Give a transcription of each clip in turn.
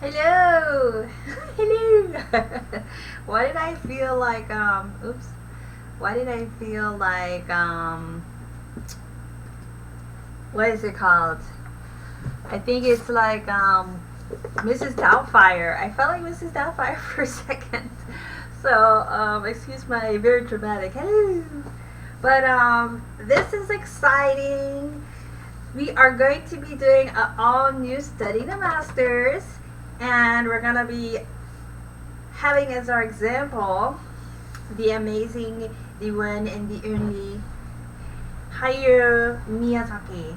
Hello! Hello! Why did I feel like, oops. Why did I feel like, what is it called? I think it's like, Mrs. Doubtfire. I felt like Mrs. Doubtfire for a second. So, excuse my very dramatic hello. But, this is exciting. We are going to be doing an all new Study the Masters, and we're going to be having as our example the amazing, the one and the only Hayao Miyazaki.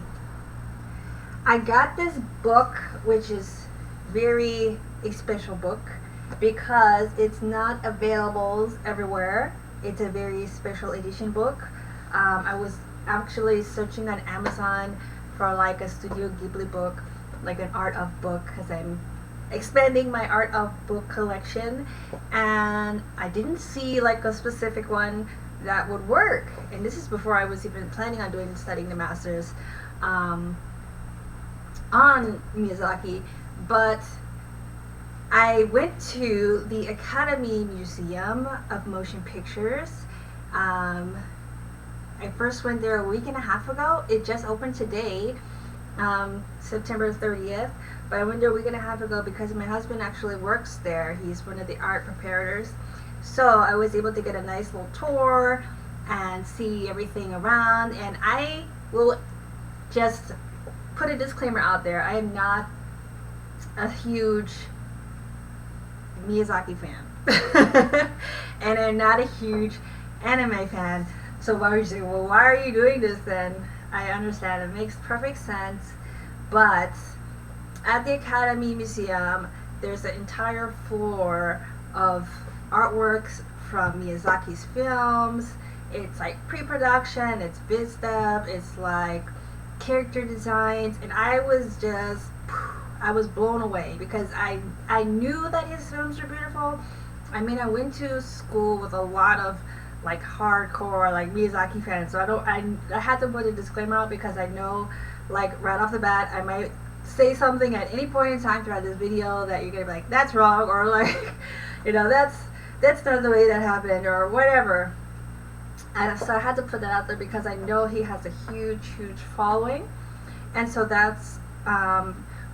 I got this book, which is very a special book because it's not available everywhere. It's a very special edition book. I was actually searching on Amazon for like a Studio Ghibli book, like an art of book, because I'm expanding my art of book collection, and I didn't see like a specific one that would work. And this is before I was even planning on studying the masters on Miyazaki. But I went to the Academy Museum of Motion Pictures. I first went there a week and a half ago. It just opened today, September 30th. But I went there a week and a half ago because my husband actually works there. He's one of the art preparators. So I was able to get a nice little tour and see everything around. And I will just put a disclaimer out there. I am not a huge Miyazaki fan. And I'm not a huge anime fan. So why would you say, well, why are you doing this then? I understand. It makes perfect sense. But at the Academy Museum, there's an entire floor of artworks from Miyazaki's films. It's like pre-production, it's biz stuff, it's like character designs, and I was blown away because I knew that his films were beautiful. I mean, I went to school with a lot of like hardcore like Miyazaki fans, so I had to put a disclaimer out because I know like right off the bat I might say something at any point in time throughout this video that you're gonna be like, that's wrong, or like, you know, that's not the way that happened, or whatever. And so I had to put that out there because I know he has a huge following. And so that's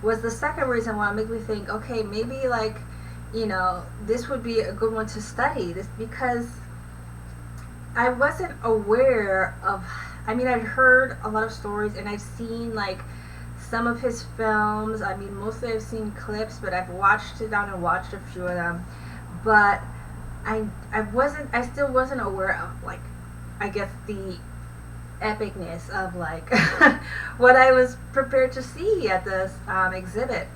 was the second reason why it made me think, okay, maybe like, you know, this would be a good one to study this, because I wasn't aware of, I mean, I'd heard a lot of stories and I've seen like some of his films. I mean, mostly I've seen clips, but I've watched it down and watched a few of them. But I still wasn't aware of like, I guess the epicness of like what I was prepared to see at this exhibit.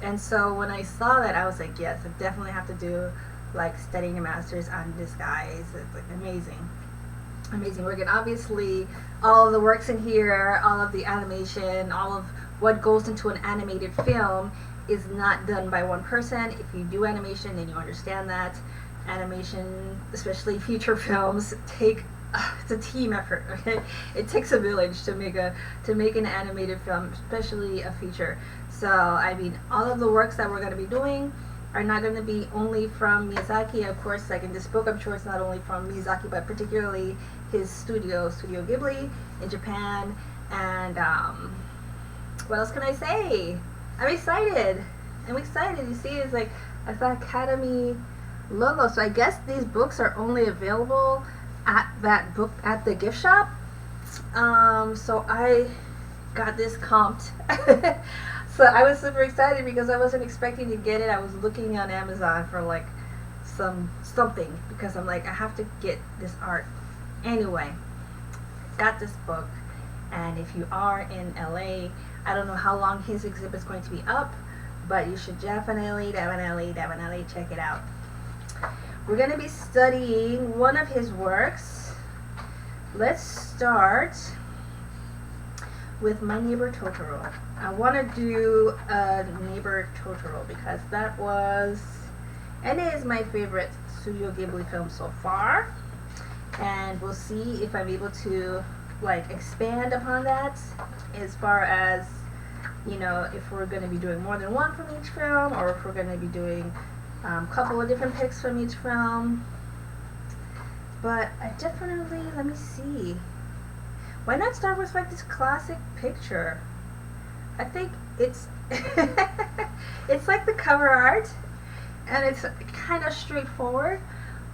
And so when I saw that, I was like, yes, I definitely have to do like studying a master's on this guy. It's like amazing work. And obviously all of the works in here, all of the animation, all of what goes into an animated film is not done by one person. If you do animation, then you understand that animation, especially feature films, it's a team effort. Okay, it takes a village to make an animated film, especially a feature. So I mean, all of the works that we're going to be doing are not going to be only from Miyazaki. Of course, like in this book, I'm sure it's not only from Miyazaki, but particularly his Studio Ghibli in Japan. And what else can I say? I'm excited. You see, it's like the Academy logo. So I guess these books are only available at the gift shop. So I got this comped. So I was super excited because I wasn't expecting to get it. I was looking on Amazon for like something because I'm like, I have to get this art. Anyway, got this book, and if you are in LA, I don't know how long his exhibit is going to be up, but you should definitely check it out. We're going to be studying one of his works. Let's start with My Neighbor Totoro. I want to do Neighbor Totoro because that was and is my favorite Studio Ghibli film so far. And we'll see if I'm able to like expand upon that as far as you know, if we're going to be doing more than one from each film, or if we're going to be doing a couple of different picks from each film. But I definitely, let me see. Why not start with like this classic picture? I think it's it's like the cover art, and it's kind of straightforward.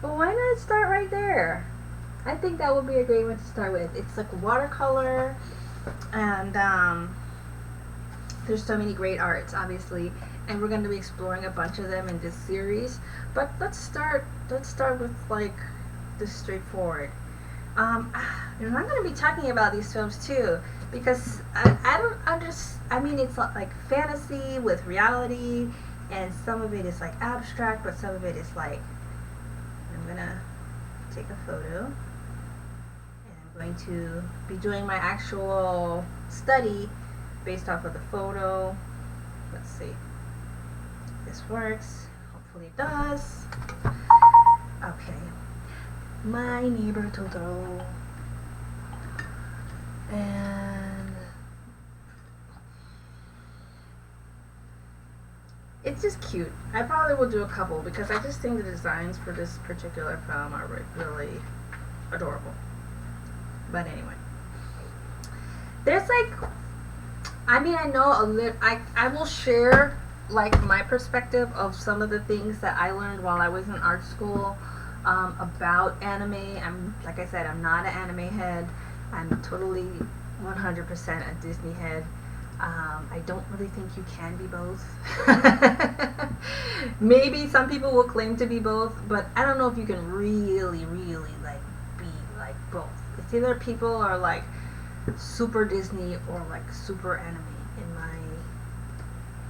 But why not start right there? I think that would be a great one to start with. It's like watercolor, and there's so many great arts, obviously, and we're going to be exploring a bunch of them in this series. But let's start with like this straightforward. And I'm going to be talking about these films too, because I don't understand. I mean, it's like fantasy with reality, and some of it is like abstract, but some of it is like, I'm going to take a photo, and I'm going to be doing my actual study based off of the photo. Let's see if this works. Hopefully it does. Okay. My neighbor Totoro. And it's just cute. I probably will do a couple because I just think the designs for this particular film are really adorable. But anyway, there's like, I mean, I know a little. I will share like my perspective of some of the things that I learned while I was in art school about anime. I'm, like I said, I'm not an anime head. I'm totally 100% a Disney head. I don't really think you can be both. Maybe some people will claim to be both, but I don't know if you can really like be like both. It's either people are like super Disney or like super anime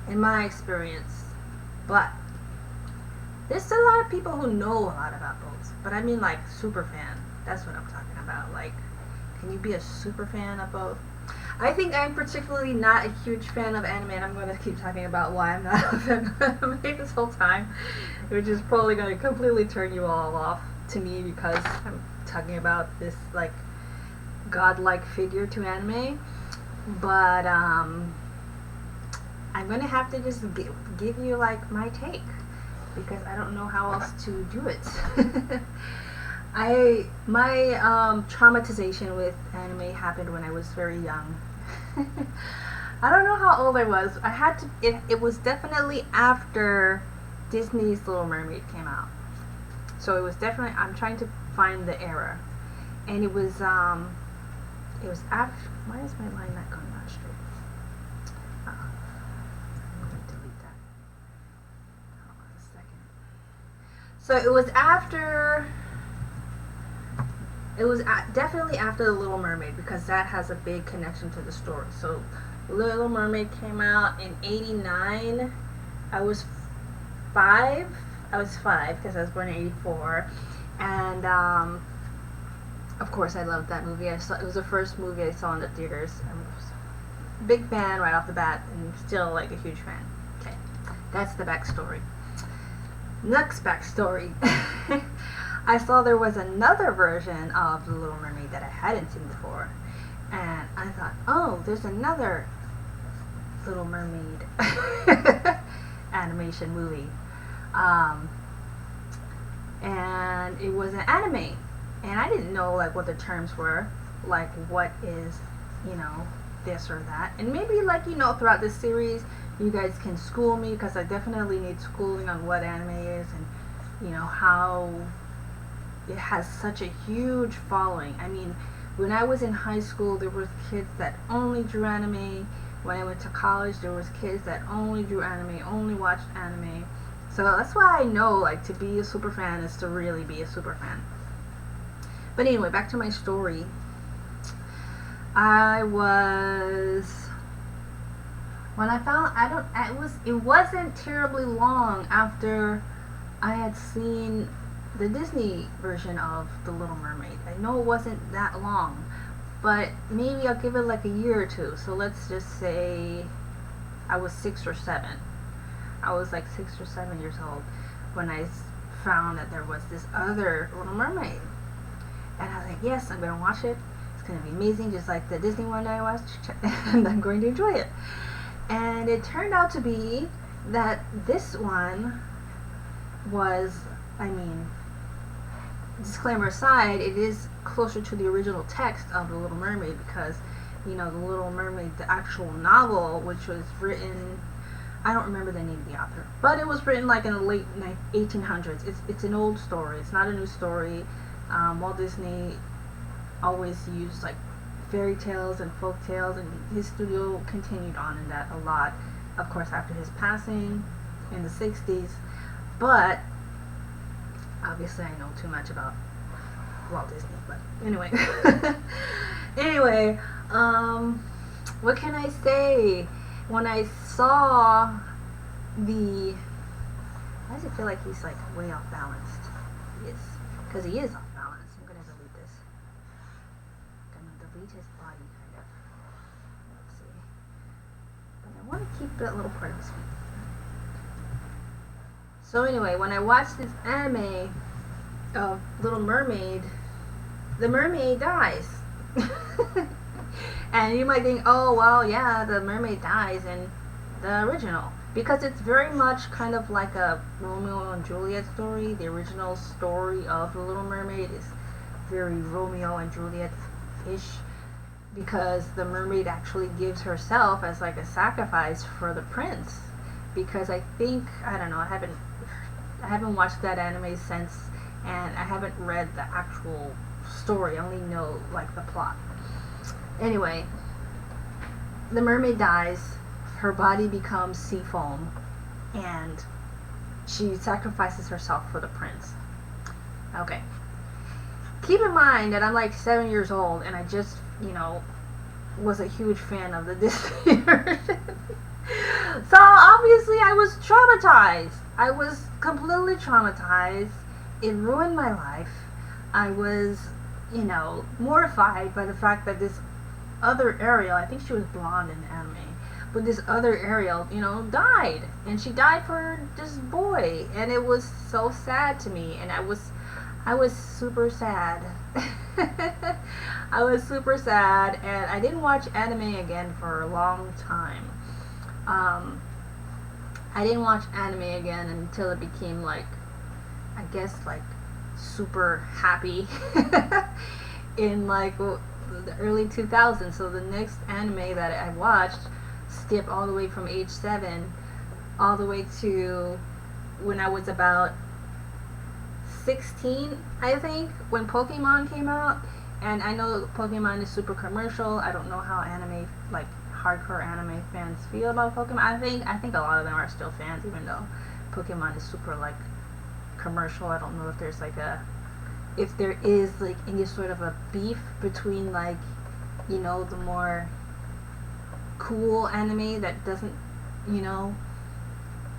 in my experience. But there's a lot of people who know a lot about both. But I mean like super fan. That's what I'm talking about. Like, can you be a super fan of both? I think I'm particularly not a huge fan of anime, and I'm going to keep talking about why I'm not a fan of anime this whole time, which is probably going to completely turn you all off to me because I'm talking about this like godlike figure to anime. But I'm going to have to just give you like my take because I don't know how else to do it. My traumatization with anime happened when I was very young. I don't know how old I was. I had to. It was definitely after Disney's Little Mermaid came out. So it was definitely. I'm trying to find the era, and it was after. Why is my line not going down straight? I'm going to delete that. Hold on a second. So it was after. It was definitely after The Little Mermaid because that has a big connection to the story. So Little Mermaid came out in '89. I was 5. I was 5 because I was born in '84. And of course I loved that movie. It was the first movie I saw in the theaters. I was a big fan right off the bat and still like a huge fan. Okay, that's the backstory. Next backstory. I saw there was another version of The Little Mermaid that I hadn't seen before. And I thought, oh, there's another Little Mermaid animation movie. And it was an anime. And I didn't know like what the terms were. Like what is, you know, this or that. And maybe like, you know, throughout this series, you guys can school me because I definitely need schooling on what anime is and, you know, how it has such a huge following. I mean, when I was in high school, there was kids that only drew anime. When I went to college, there was kids that only drew anime, only watched anime. So that's why I know, like, to be a super fan is to really be a super fan. But anyway, back to my story. When I found, it wasn't terribly long after I had seen the Disney version of The Little Mermaid. I know it wasn't that long, but maybe I'll give it like a year or two. So let's just say I was 6 or 7. I was like 6 or 7 years old when I found that there was this other Little Mermaid. And I was like, yes, I'm going to watch it. It's going to be amazing, just like the Disney one that I watched, and I'm going to enjoy it. And it turned out to be that this one was, I mean, disclaimer aside, it is closer to the original text of The Little Mermaid because, The Little Mermaid, the actual novel, which was written, I don't remember the name of the author, but it was written like in the late 1800s. It's an old story. It's not a new story. Walt Disney always used like fairy tales and folk tales, and his studio continued on in that a lot, of course, after his passing in the 60s. But obviously I know too much about Walt Disney, but anyway. Anyway, what can I say? When I saw why does it feel like he's like way off balanced? He is, because he is off balance. I'm gonna delete this. I'm gonna delete his body, kind of. Let's see. But I want to keep that little part of his feet. So anyway, when I watched this anime of Little Mermaid, the mermaid dies. And you might think, oh, well, yeah, the mermaid dies in the original. Because it's very much kind of like a Romeo and Juliet story. The original story of The Little Mermaid is very Romeo and Juliet-ish. Because the mermaid actually gives herself as like a sacrifice for the prince. Because I don't know, I haven't watched that anime since, and I haven't read the actual story. I only know like the plot. Anyway, the mermaid dies, her body becomes sea foam, and she sacrifices herself for the prince. Okay. Keep in mind that I'm like 7 years old, and I just, was a huge fan of the Disney version. So obviously I was traumatized. I was completely traumatized. It ruined my life. I was, mortified by the fact that this other Ariel, I think she was blonde in the anime, but this other Ariel, died. And she died for this boy. And it was so sad to me. And I was super sad. I was super sad. And I didn't watch anime again for a long time. I didn't watch anime again until it became like, I guess, like super happy in like the early 2000s. So the next anime that I watched skipped all the way from age 7 all the way to when I was about 16, I think, when Pokemon came out. And I know Pokemon is super commercial. I don't know how like hardcore anime fans feel about Pokemon. I think a lot of them are still fans, even though Pokemon is super like commercial. I don't know if there's like if there is like any sort of a beef between like the more cool anime that doesn't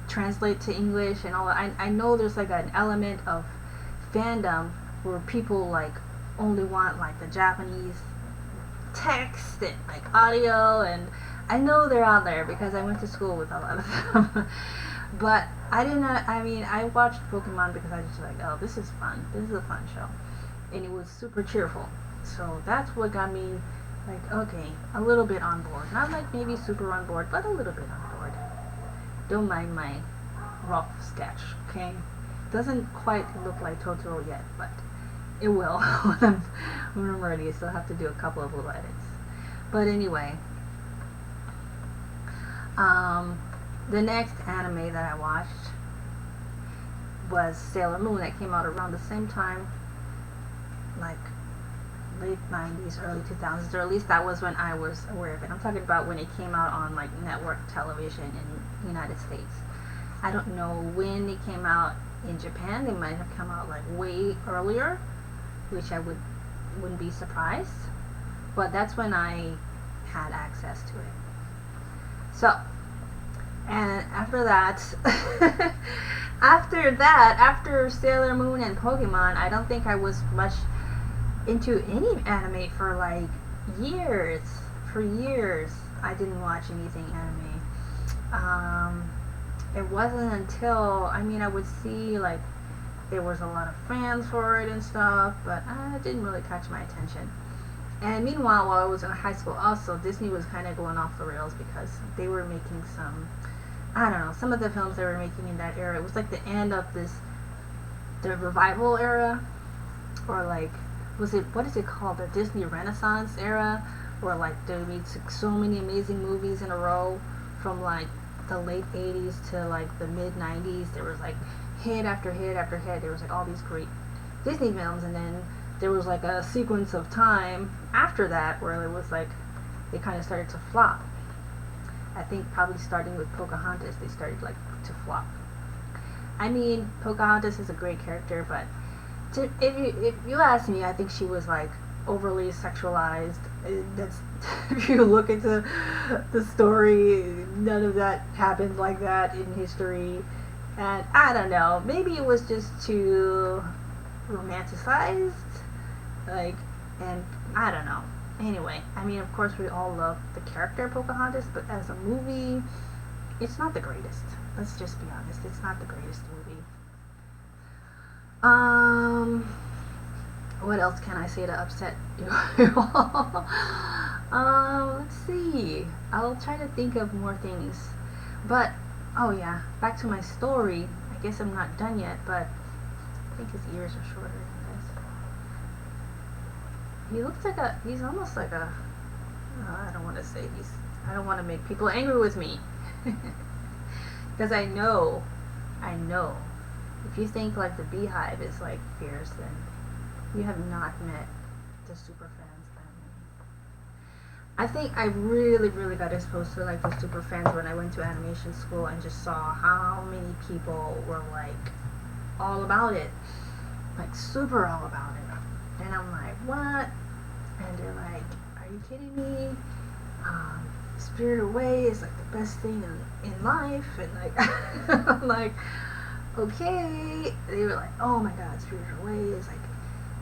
translate to English and all that. I know there's like an element of fandom where people like only want like the Japanese text and like audio, and I know they're out there because I went to school with a lot of them. But I watched Pokemon because I was just like, oh, this is fun. This is a fun show. And it was super cheerful. So that's what got me like, okay, a little bit on board. Not like maybe super on board, but a little bit on board. Don't mind my rough sketch, okay? Doesn't quite look like Totoro yet, but it will when I'm ready. So I'll have to do a couple of little edits. But anyway, the next anime that I watched was Sailor Moon. That came out around the same time, like late 90s, early 2000s, or at least that was when I was aware of it. I'm talking about when it came out on like network television in the United States. I don't know when it came out in Japan. They might have come out like way earlier, which I wouldn't be surprised. But that's when I had access to it. So, and after that, after Sailor Moon and Pokemon, I don't think I was much into any anime for like years. For years, I didn't watch anything anime. It wasn't until, I would see like there was a lot of fans for it and stuff, but it didn't really catch my attention. And meanwhile, while I was in high school, also Disney was kind of going off the rails because they were making some, I don't know, some of the films they were making in that era. It was like the end of the revival era, or like, was it, what is it called, the Disney Renaissance era, where like they made so many amazing movies in a row from like the late 80s to like the mid 90s. There was like hit after hit after hit. There was like all these great Disney films, and then there was like a sequence of time after that where it was like they kind of started to flop. I think probably starting with Pocahontas, they started like to flop. I mean, Pocahontas is a great character, but if you ask me, I think she was like overly sexualized. That's if you look into the story, none of that happened like that in history, and I don't know. Maybe it was just too romanticized, like, and I don't know. Anyway, I mean, of course, we all love the character Pocahontas, but as a movie, it's not the greatest. Let's just be honest, it's not the greatest movie. What else can I say to upset you all? Let's see. I'll try to think of more things. But, oh yeah, back to my story. I guess I'm not done yet, but I think his ears are shorter than this. He looks like he's almost like I don't want to say I don't want to make people angry with me. Because I know, if you think like the Beehive is like fierce, then you have not met the super fans. I think I really, really got exposed to like the super fans when I went to animation school and just saw how many people were like all about it, like super all about it. And I'm like, what? And they're like, are you kidding me? Spirited Away is like the best thing in life, and like I'm like, okay. They were like, oh my god, Spirited Away is like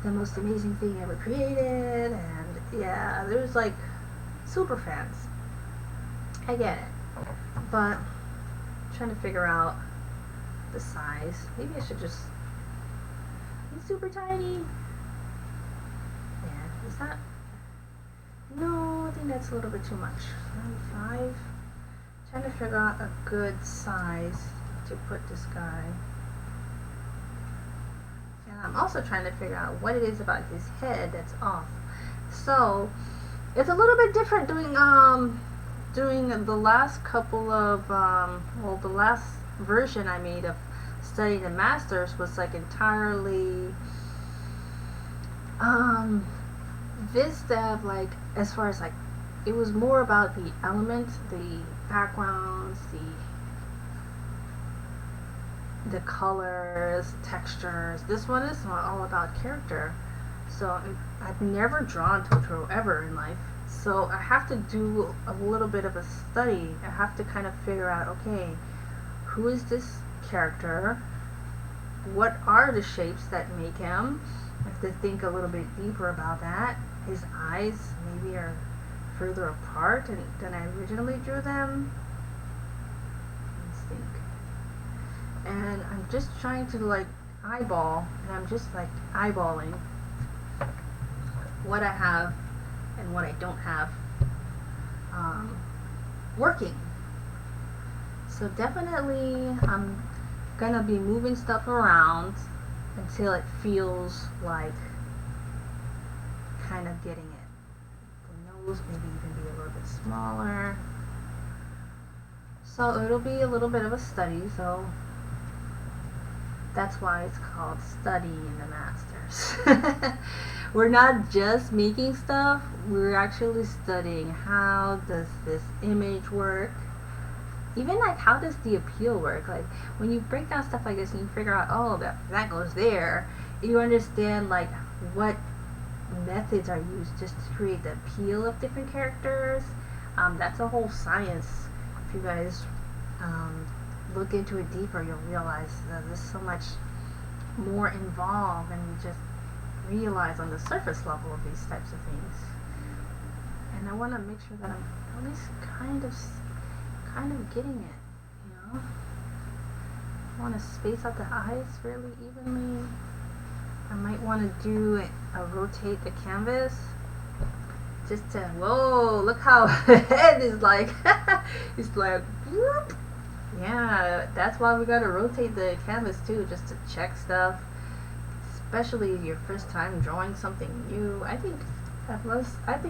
the most amazing thing ever created. And yeah, there's like super fans. I get it, but I'm trying to figure out the size. Maybe I should just be super tiny. Yeah, is that? No, I think that's a little bit too much. 5. Trying to figure out a good size to put this guy. And I'm also trying to figure out what it is about his head that's off. So it's a little bit different doing the last couple of the last version I made of studying the masters was like entirely Vista, like, as far as like, it was more about the elements, the backgrounds, the colors, textures. This one is all about character. So I've never drawn Totoro ever in life. So I have to do a little bit of a study. I have to kind of figure out, okay, who is this character? What are the shapes that make him? I have to think a little bit deeper about that. His eyes maybe are further apart than I originally drew them. Let's think. And I'm just trying to like eyeball, and I'm just like eyeballing what I have and what I don't have working. So definitely I'm gonna be moving stuff around until it feels like kind of getting it. The nose maybe even be a little bit smaller. So it'll be a little bit of a study, so that's why it's called Studying the Masters. We're not just making stuff, we're actually studying how does this image work. Even like how does the appeal work? Like when you break down stuff like this and you figure out, oh, that goes there, you understand like what methods are used just to create the appeal of different characters. That's a whole science. If you guys look into it deeper, you'll realize that there's so much more involved than you just realize on the surface level of these types of things. And I want to make sure that I'm at least kind of getting it, you know. I want to space out the eyes fairly evenly. I might want to do rotate the canvas just to, whoa, look how the head is like, it's like, whoop. Yeah, that's why we gotta rotate the canvas too, just to check stuff, especially your first time drawing something new. I think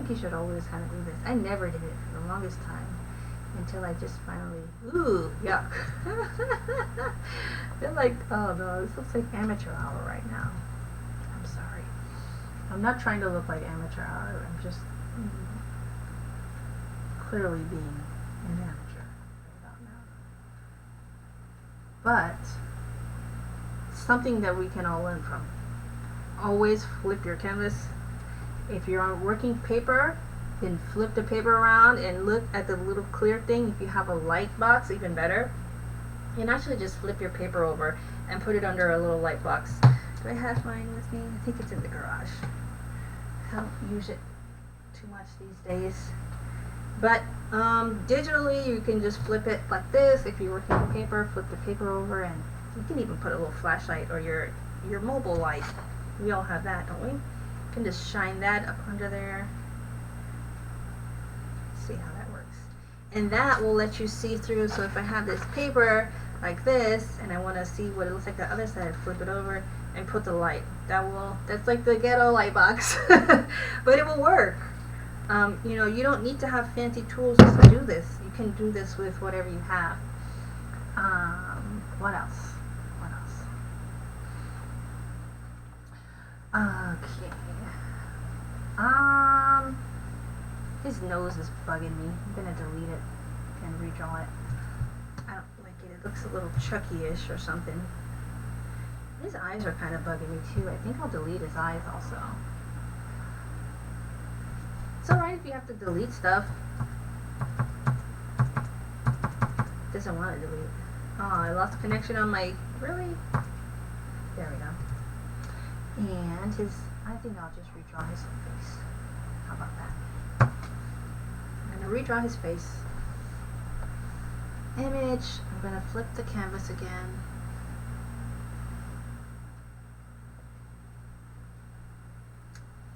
you should always kind of do this. I never did it for the longest time until I just finally, ooh, yuck. I feel like, oh no, this looks like amateur hour right now. I'm sorry. I'm not trying to look like amateur hour. I'm just clearly being an amateur right about now. But something that we can all learn from. Always flip your canvas. If you're on working paper, then flip the paper around and look at the little clear thing. If you have a light box, even better. And actually just flip your paper over and put it under a little light box. Do I have mine with me? I think it's in the garage. I don't use it too much these days. But digitally, you can just flip it like this. If you're working on paper, flip the paper over, and you can even put a little flashlight or your mobile light. We all have that, don't we? You can just shine that up under there. See how that works. And that will let you see through. So if I have this paper like this and I want to see what it looks like the other side, flip it over and put the light. That's like the ghetto light box. But it will work. You know, you don't need to have fancy tools just to do this. You can do this with whatever you have. What else? Okay. His nose is bugging me. I'm gonna delete it and redraw it. I don't like it. It looks a little Chucky-ish or something. His eyes are kind of bugging me too. I think I'll delete his eyes also. It's alright if you have to delete stuff. Doesn't want to delete. Oh, I lost connection on my... Really? There we go. And I think I'll just redraw his face. How about that? I'm going to redraw his face. Image. I'm going to flip the canvas again.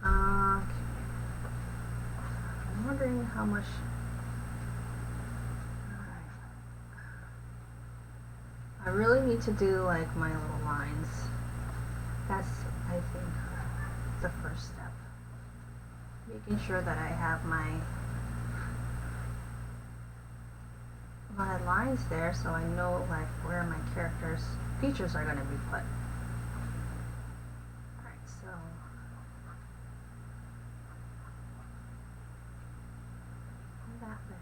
Okay. I'm wondering how much... Alright. I really need to do like my little lines. That's, I think, the first step. Making sure that I have my lines there so I know like where my character's features are going to be put. Alright, so that there,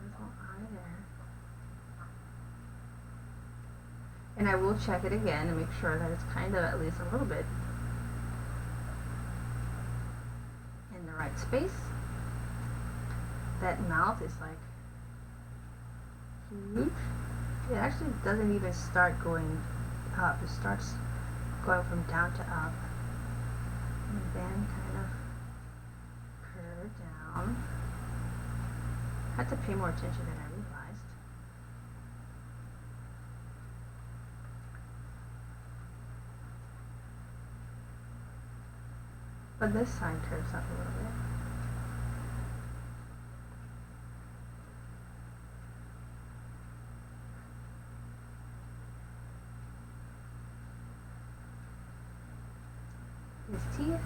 little eye there. And I will check it again and make sure that it's kind of at least a little bit in the right space. That mouth is like huge. It actually doesn't even start going up. It starts going from down to up. And then kind of curve down. I had to pay more attention than I realized. But this side curves up a little bit. His teeth.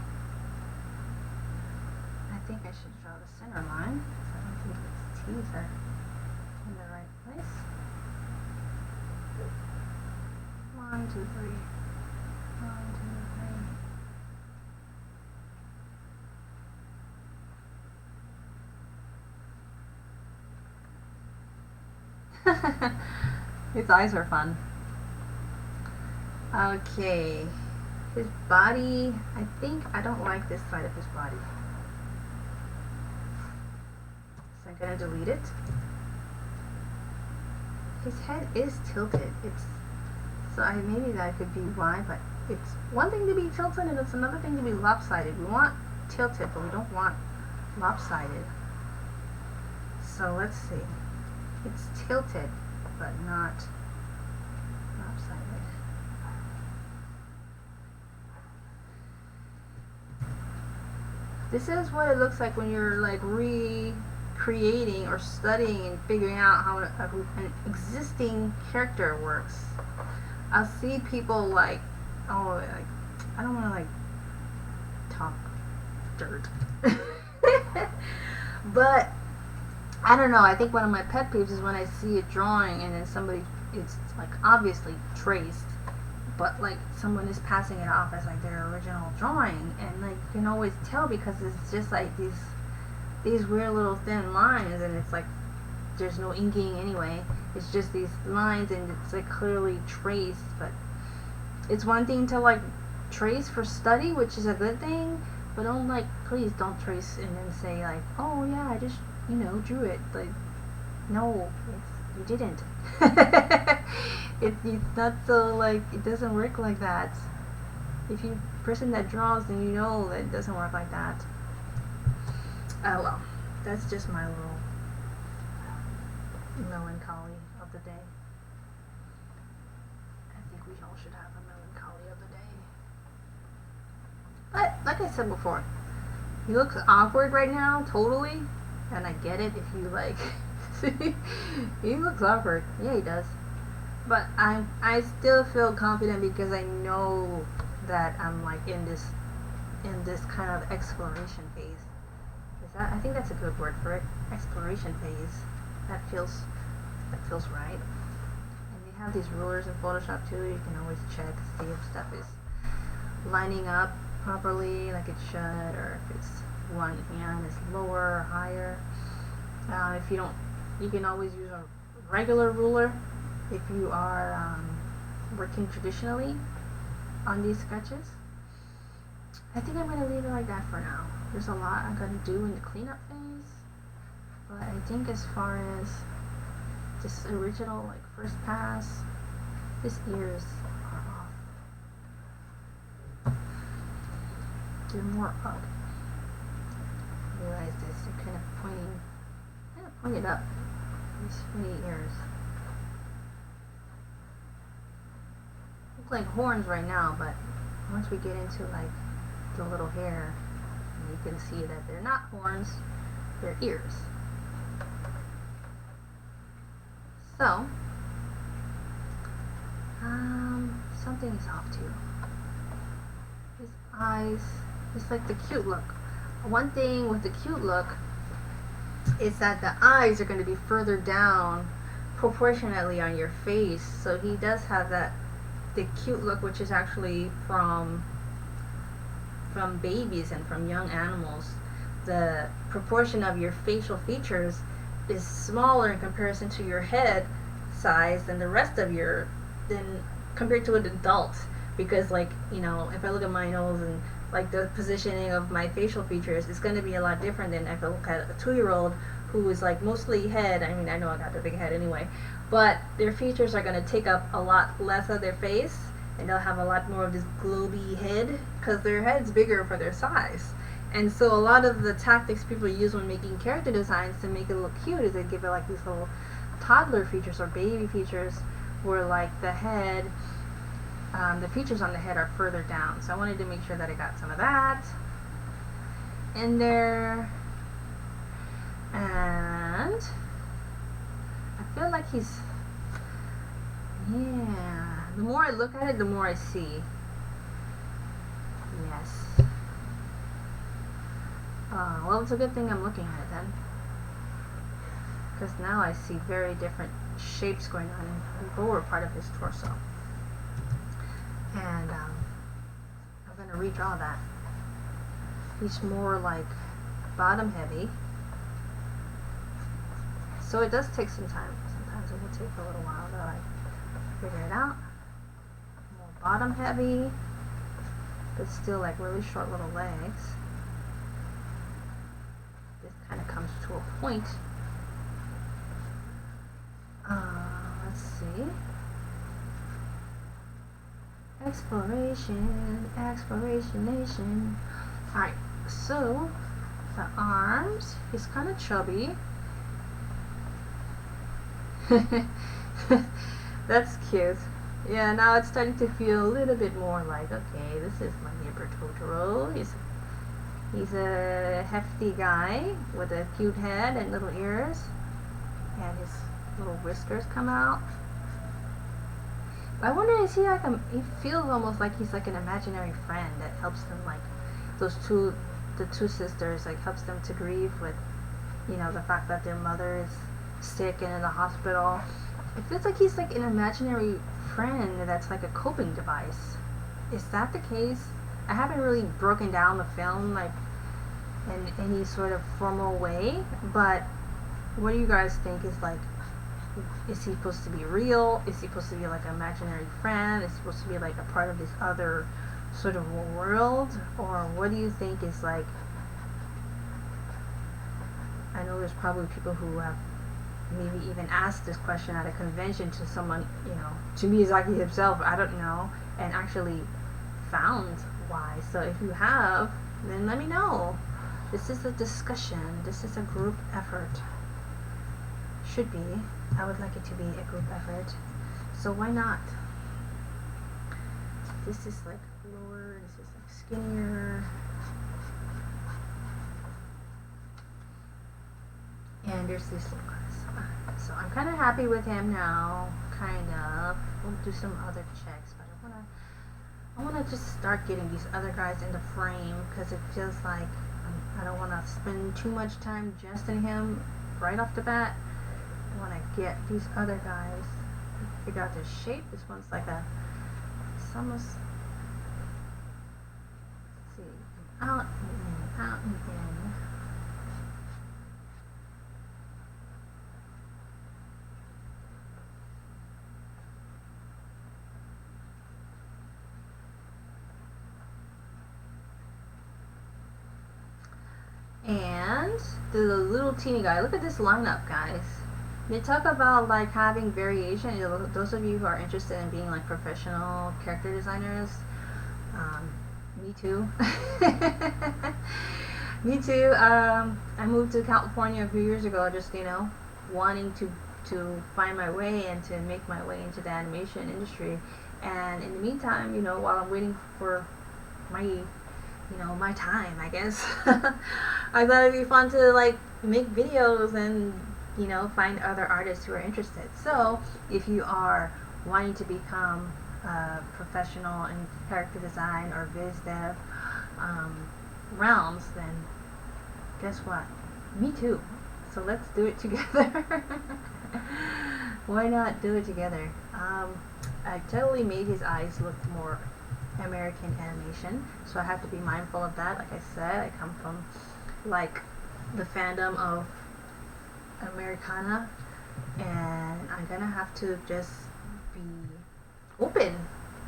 I think I should draw the center line because I don't think his teeth are in the right place. 1, 2, 3. 1, 2, 3. His eyes are fun. Okay. His body, I don't like this side of his body. So I'm going to delete it. His head is tilted. Maybe that could be why, but it's one thing to be tilted and it's another thing to be lopsided. We want tilted, but we don't want lopsided. So let's see. It's tilted, but not lopsided. This is what it looks like when you're like recreating or studying and figuring out how an existing character works. I'll see people like, oh, like, I don't want to like talk dirt. But I don't know, I think one of my pet peeves is when I see a drawing and then somebody, it's like obviously traced, but like someone is passing it off as like their original drawing, and like you can always tell because it's just like these weird little thin lines, and it's like there's no inking anyway, it's just these lines and it's like clearly traced. But it's one thing to like trace for study, which is a good thing, but don't like, please don't trace and then say like, oh yeah, I just, you know, drew it. Like, no, you didn't. It's not so, like, it doesn't work like that. If you person that draws, then you know that it doesn't work like that. Oh well, that's just my little melancholy of the day. I think we all should have a melancholy of the day. But like I said before, he looks awkward right now, totally, and I get it if you like. He looks awkward. Yeah, he does. But I still feel confident because I know that I'm like in this kind of exploration phase. I think that's a good word for it. Exploration phase. That feels right. And they have these rulers in Photoshop too. You can always check, see if stuff is lining up properly like it should, or if it's one hand is lower or higher. If you don't, you can always use a regular ruler if you are working traditionally on these sketches. I think I'm going to leave it like that for now. There's a lot I'm going to do in the cleanup phase, but I think as far as this original like first pass, his ears are off. They're more up. Realize this, they're kind of pointed up. These funny ears. Look like horns right now, but once we get into like the little hair, you can see that they're not horns, they're ears. So, something is off too. His eyes, it's like the cute look. One thing with the cute look is that the eyes are going to be further down proportionately on your face. So he does have the cute look, which is actually from babies and from young animals. The proportion of your facial features is smaller in comparison to your head size than the rest of compared to an adult. Because like, you know, if I look at my nose and like the positioning of my facial features, it's going to be a lot different than if I look at a 2-year-old who is like mostly head. I mean, I know I got a big head anyway, but their features are going to take up a lot less of their face, and they'll have a lot more of this globy head because their head's bigger for their size. And so a lot of the tactics people use when making character designs to make it look cute is they give it like these little toddler features or baby features, where like the head, the features on the head are further down. So I wanted to make sure that I got some of that in there. And I feel like he's, yeah, the more I look at it, the more I see. Yes. Well, it's a good thing I'm looking at it then, because now I see very different shapes going on in the lower part of his torso. And I'm going to redraw that. He's more like bottom heavy. So it does take some time. Sometimes it will take a little while to like figure it out. More bottom heavy, but still like really short little legs. This kind of comes to a point. Let's see. Exploration nation. Alright, so the arms, he's kind of chubby. That's cute. Yeah, now it's starting to feel a little bit more like, okay, this is my neighbor Totoro. He's He's a hefty guy with a cute head and little ears, and his little whiskers come out. I wonder, is he like he feels almost like he's like an imaginary friend that helps them, like the two sisters, like helps them to grieve with, the fact that their mother is sick and in the hospital. It feels like he's like an imaginary friend that's like a coping device. Is that the case? I haven't really broken down the film like in any sort of formal way, but what do you guys think is like, is he supposed to be real? Is he supposed to be like an imaginary friend? Is he supposed to be like a part of this other sort of world? Or what do you think is like, I know there's probably people who have maybe even asked this question at a convention to someone, to Miyazaki himself, I don't know, and actually found why. So if you have, then let me know. This is a discussion. This is a group effort. Should be. I would like it to be a group effort. So why not? This is like lower, this is like skinnier. And there's these little guys. So I'm kind of happy with him now. Kind of. We'll do some other checks, but I want to just start getting these other guys in the frame because it feels like I don't want to spend too much time just in him right off the bat. I want to get these other guys, figure out their shape. This one's like it's almost, let's see, out and in, out and in. And the little teeny guy. Look at this lineup, guys. They talk about like having variation. Those of you who are interested in being like professional character designers, me too. Me too. I moved to California a few years ago, just wanting to find my way and to make my way into the animation industry. And in the meantime, while I'm waiting for my time, I guess, I thought it'd be fun to like make videos and find other artists who are interested. So if you are wanting to become a professional in character design or biz dev realms, then guess what? Me too. So let's do it together. Why not do it together? I totally made his eyes look more American animation, so I have to be mindful of that. Like I said, I come from like the fandom of Americana, and I'm gonna have to just be open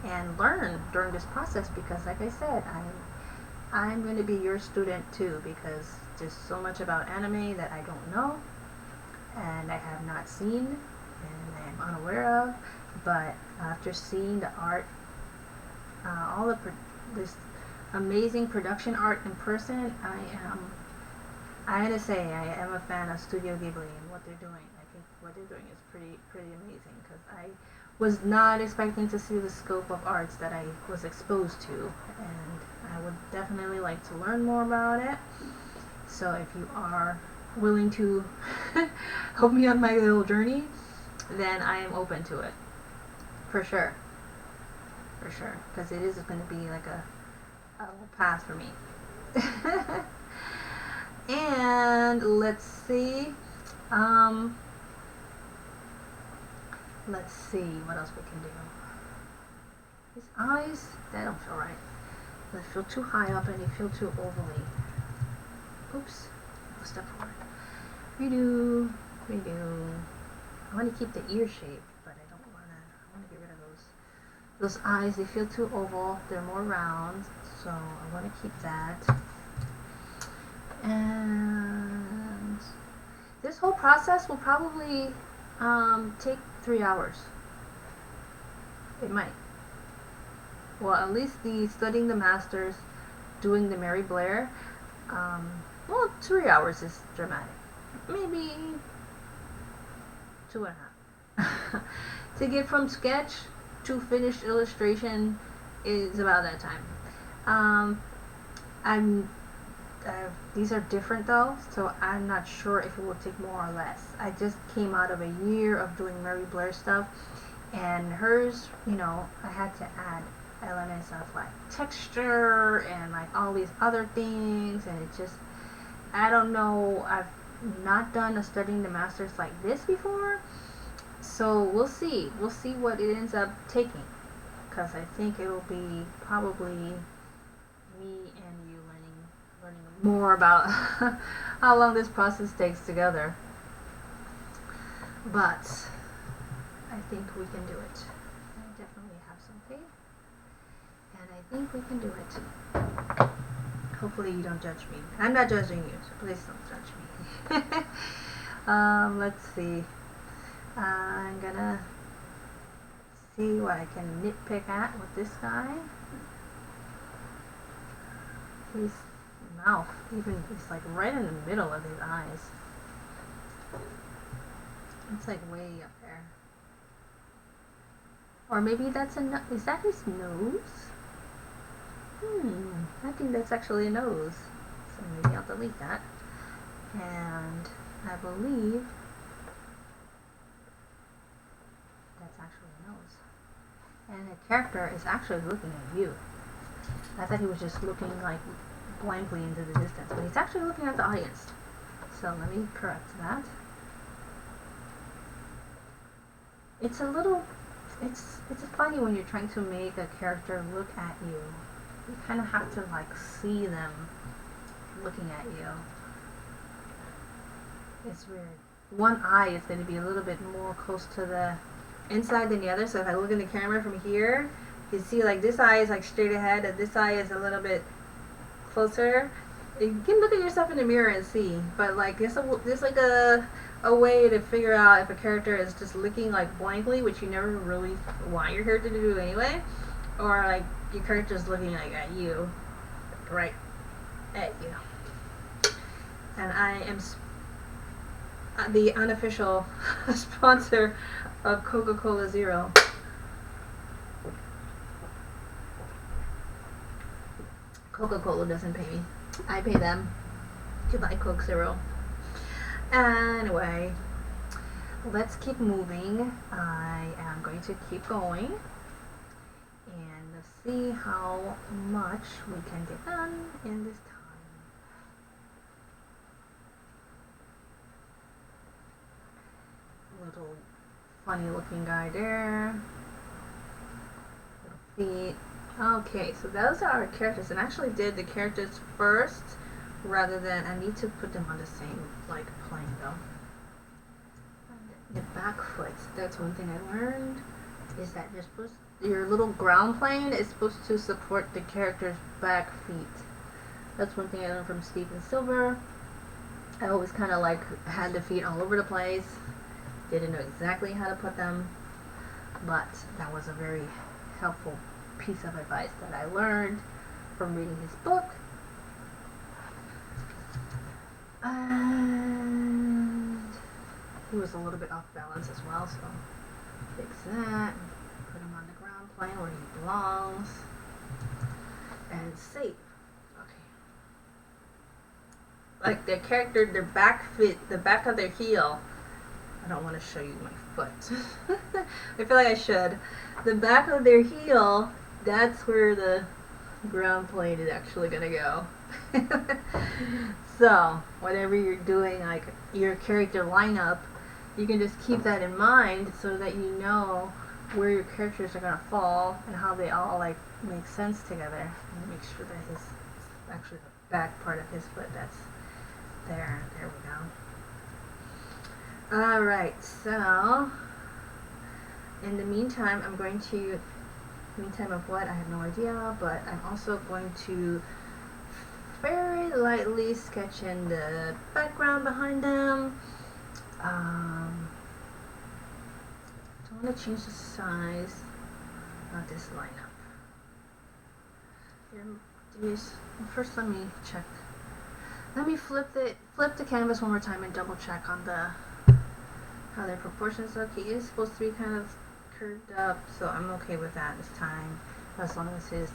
and learn during this process because, like I said, I'm going to be your student too because there's so much about anime that I don't know and I have not seen and I am unaware of. But after seeing the art, all the this amazing production art in person, I had to say I am a fan of Studio Ghibli and what they're doing. I think what they're doing is pretty amazing because I was not expecting to see the scope of arts that I was exposed to, and I would definitely like to learn more about it. So if you are willing to help me on my little journey, then I am open to it. For sure. Because it is going to be like a path for me. And let's see what else we can do. His eyes, they don't feel right. They feel too high up and they feel too ovally. Oops, I'll step forward. Redo. I want to keep the ear shape, but I want to get rid of those eyes. They feel too oval. They're more round, so I want to keep that. And this whole process will probably take 3 hours. It might. Well, at least the studying the masters, doing the Mary Blair. 3 hours is dramatic. Maybe 2.5. To get from sketch to finished illustration is about that time. I'm these are different though, so I'm not sure if it will take more or less. I just came out of a year of doing Mary Blair stuff, and hers, you know, I had to add elements of like texture and like all these other things, and it just, I don't know, I've not done a studying the masters like this before, so we'll see what it ends up taking, because I think it'll be probably me and you learning more about how long this process takes together, but I think we can do it. I definitely have some faith, and I think we can do it. Hopefully you don't judge me. I'm not judging you, so please don't judge me. Let's see. I'm gonna see what I can nitpick at with this guy. His mouth, even, it's like right in the middle of his eyes. It's like way up there. Or maybe that's is that his nose? I think that's actually a nose. So maybe I'll delete that. And I believe that's actually a nose. And the character is actually looking at you. I thought he was just looking like blankly into the distance, but he's actually looking at the audience. So let me correct that. It's a little, it's funny when you're trying to make a character look at you. You kind of have to like see them looking at you. It's weird. One eye is going to be a little bit more close to the inside than the other, so if I look in the camera from here, you see like this eye is like straight ahead and this eye is a little bit closer. You can look at yourself in the mirror and see, but like there's like a way to figure out if a character is just looking like blankly, which you never really want your character to do anyway, or like your character is looking like at you, right at you. And I am the unofficial sponsor of Coca-Cola Zero. Coca-Cola doesn't pay me. I pay them to buy Coke Zero. Anyway, let's keep moving. I am going to keep going and let's see how much we can get done in this time. Little funny looking guy there. Little feet. Okay, so those are our characters, and I actually did the characters first rather than, I need to put them on the same like plane though. The back foot, that's one thing I learned, is that you're supposed, your little ground plane is supposed to support the character's back feet. That's one thing I learned from Stephen Silver. I always kind of like had the feet all over the place. Didn't know exactly how to put them, but that was a very helpful piece of advice that I learned from reading his book. And he was a little bit off balance as well, so fix that. Put him on the ground plane where he belongs. And safe. Okay. Like their character, their back foot, the back of their heel. I don't want to show you my foot. I feel like I should. The back of their heel, that's where the ground plane is actually going to go. So, whatever you're doing, like your character lineup, you can just keep that in mind so that you know where your characters are going to fall and how they all like make sense together. And make sure that his, actually the back part of his foot, that's there. There we go. Alright, so in the meantime, I'm going to, meantime of what, I have no idea, but I'm also going to very lightly sketch in the background behind them. I want to change the size of this lineup. First, let me check. Let me flip the canvas one more time and double check on the how their proportions look. He is supposed to be kind of curved up, so I'm okay with that this time, as long as his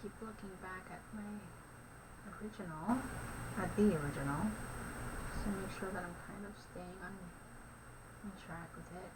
keep looking back at my original, at the original, to make sure that I'm kind of staying on track with it.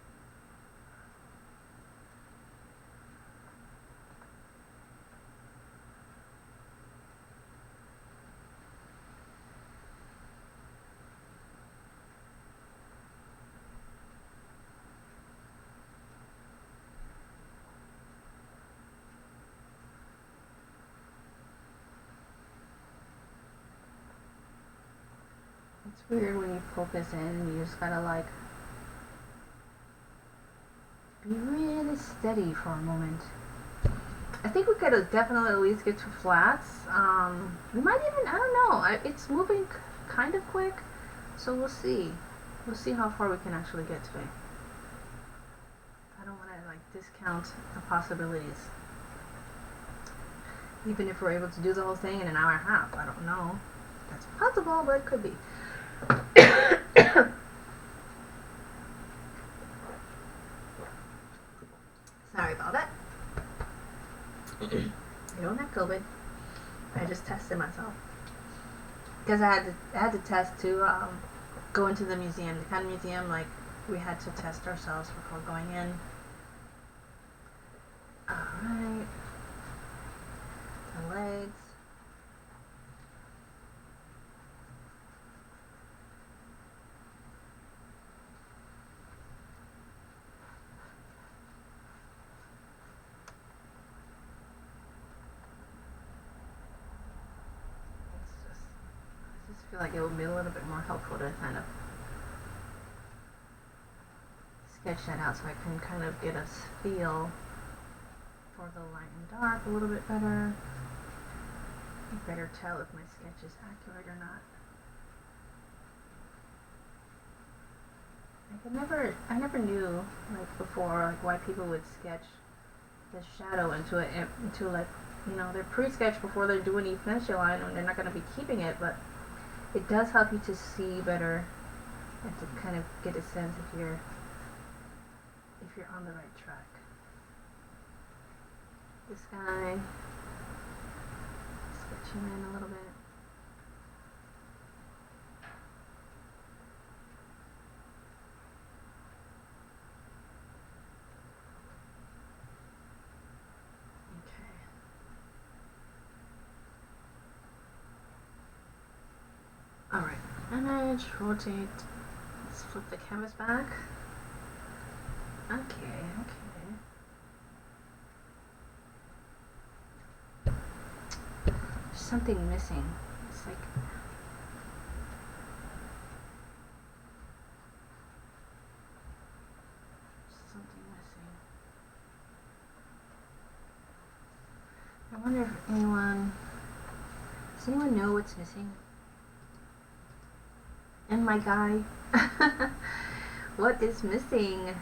It's weird when you focus in and you just gotta like be really steady for a moment. I think we could definitely at least get to flats. We might even, I don't know, it's moving kind of quick, so we'll see. We'll see how far we can actually get today. I don't want to like discount the possibilities. Even if we're able to do the whole thing in an hour and a half, I don't know. That's possible, but it could be. Sorry about that. I don't have COVID. I just tested myself because I had to test to go into the museum. The kind of museum like we had to test ourselves before going in. All right, the legs. I feel like it would be a little bit more helpful to kind of sketch that out so I can kind of get a feel for the light and dark a little bit better. You better tell if my sketch is accurate or not. Like I never knew like before like why people would sketch the shadow into like, you know, they're pre-sketched before they're doing any finishing line and they're not going to be keeping it, but it does help you to see better and to kind of get a sense if you're on the right track. This guy, sketch him in a little bit. Alright, image, rotate, let's flip the canvas back. Okay. There's something missing. It's like something missing. I wonder if does anyone know what's missing? And my guy, what is missing? It's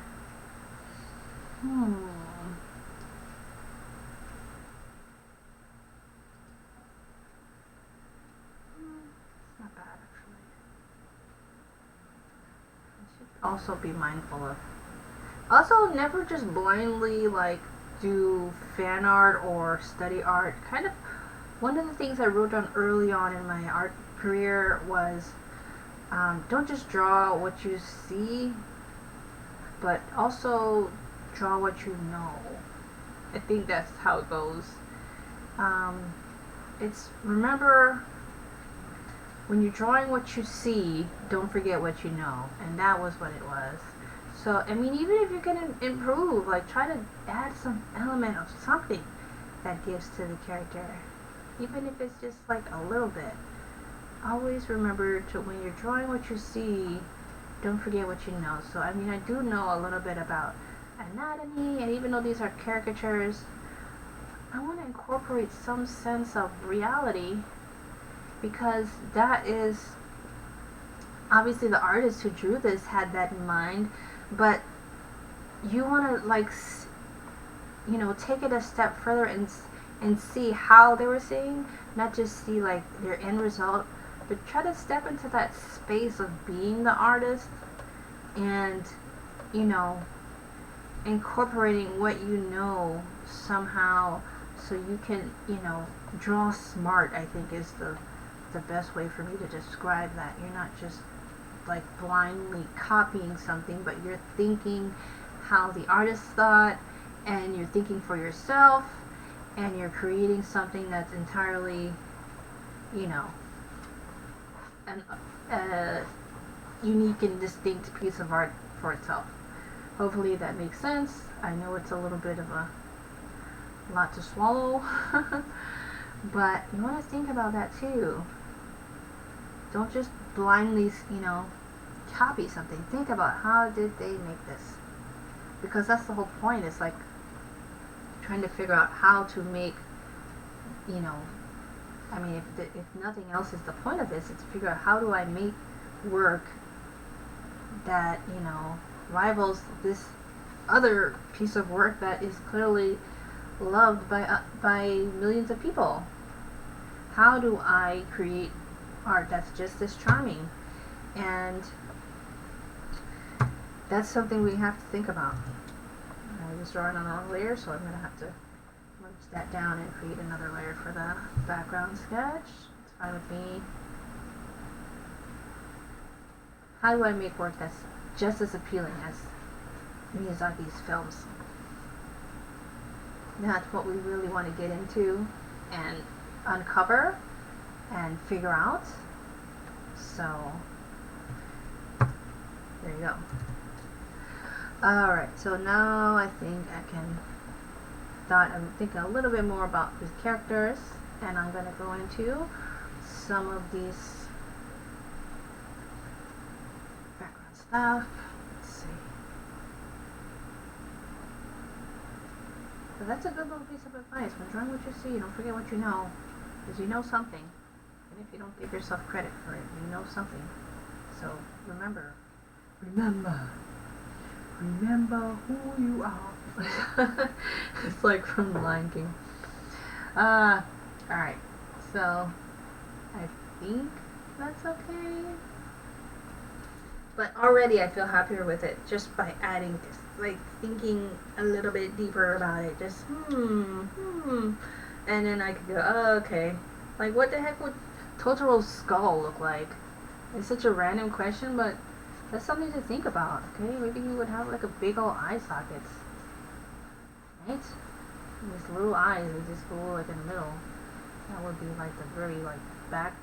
not bad actually. I should also be mindful of. Also, never just blindly like do fan art or study art. Kind of one of the things I wrote down early on in my art career was don't just draw what you see, but also draw what you know. I think that's how it goes. It's remember when you're drawing what you see, don't forget what you know, and that was what it was. So I mean, even if you can improve, like try to add some element of something that gives to the character, even if it's just like a little bit. Always remember to, when you're drawing what you see, don't forget what you know. So I mean, I do know a little bit about anatomy, and even though these are caricatures, I want to incorporate some sense of reality, because that is obviously the artist who drew this had that in mind, but you want to like, you know, take it a step further and see how they were seeing, not just see like their end result, but try to step into that space of being the artist and, you know, incorporating what you know somehow so you can, draw smart, I think is the best way for me to describe that. You're not just like blindly copying something, but you're thinking how the artist thought, and you're thinking for yourself, and you're creating something that's entirely, you know, an unique and distinct piece of art for itself. Hopefully that makes sense. I know it's a little bit of a lot to swallow, but you want to think about that too. Don't just blindly, copy something. Think about how did they make this, because that's the whole point. It's like trying to figure out how to make, if nothing else is the point of this, it's to figure out how do I make work that, rivals this other piece of work that is clearly loved by millions of people. How do I create art that's just as charming? And that's something we have to think about. I was drawing on a layer, so I'm going to have to merge that down and create another layer for the background sketch. It's fine with me. How do I make work that's just as appealing as Miyazaki's films? That's what we really want to get into and uncover and figure out. So, there you go. Alright, so now I think I'm thinking a little bit more about these characters, and I'm going to go into some of these background stuff. Let's see. So that's a good little piece of advice. When drawing what you see, don't forget what you know, because you know something. And if you don't give yourself credit for it, you know something. So remember who you are. It's like from The Lion King. Alright, so I think that's okay. But already I feel happier with it just by adding this, like thinking a little bit deeper about it. Just and then I could go, oh, okay. Like, what the heck would Totoro's skull look like? It's such a random question, but that's something to think about. Okay, maybe he would have like a big old eye sockets, right? These little eyes would just go like in the middle. That would be like the very like back.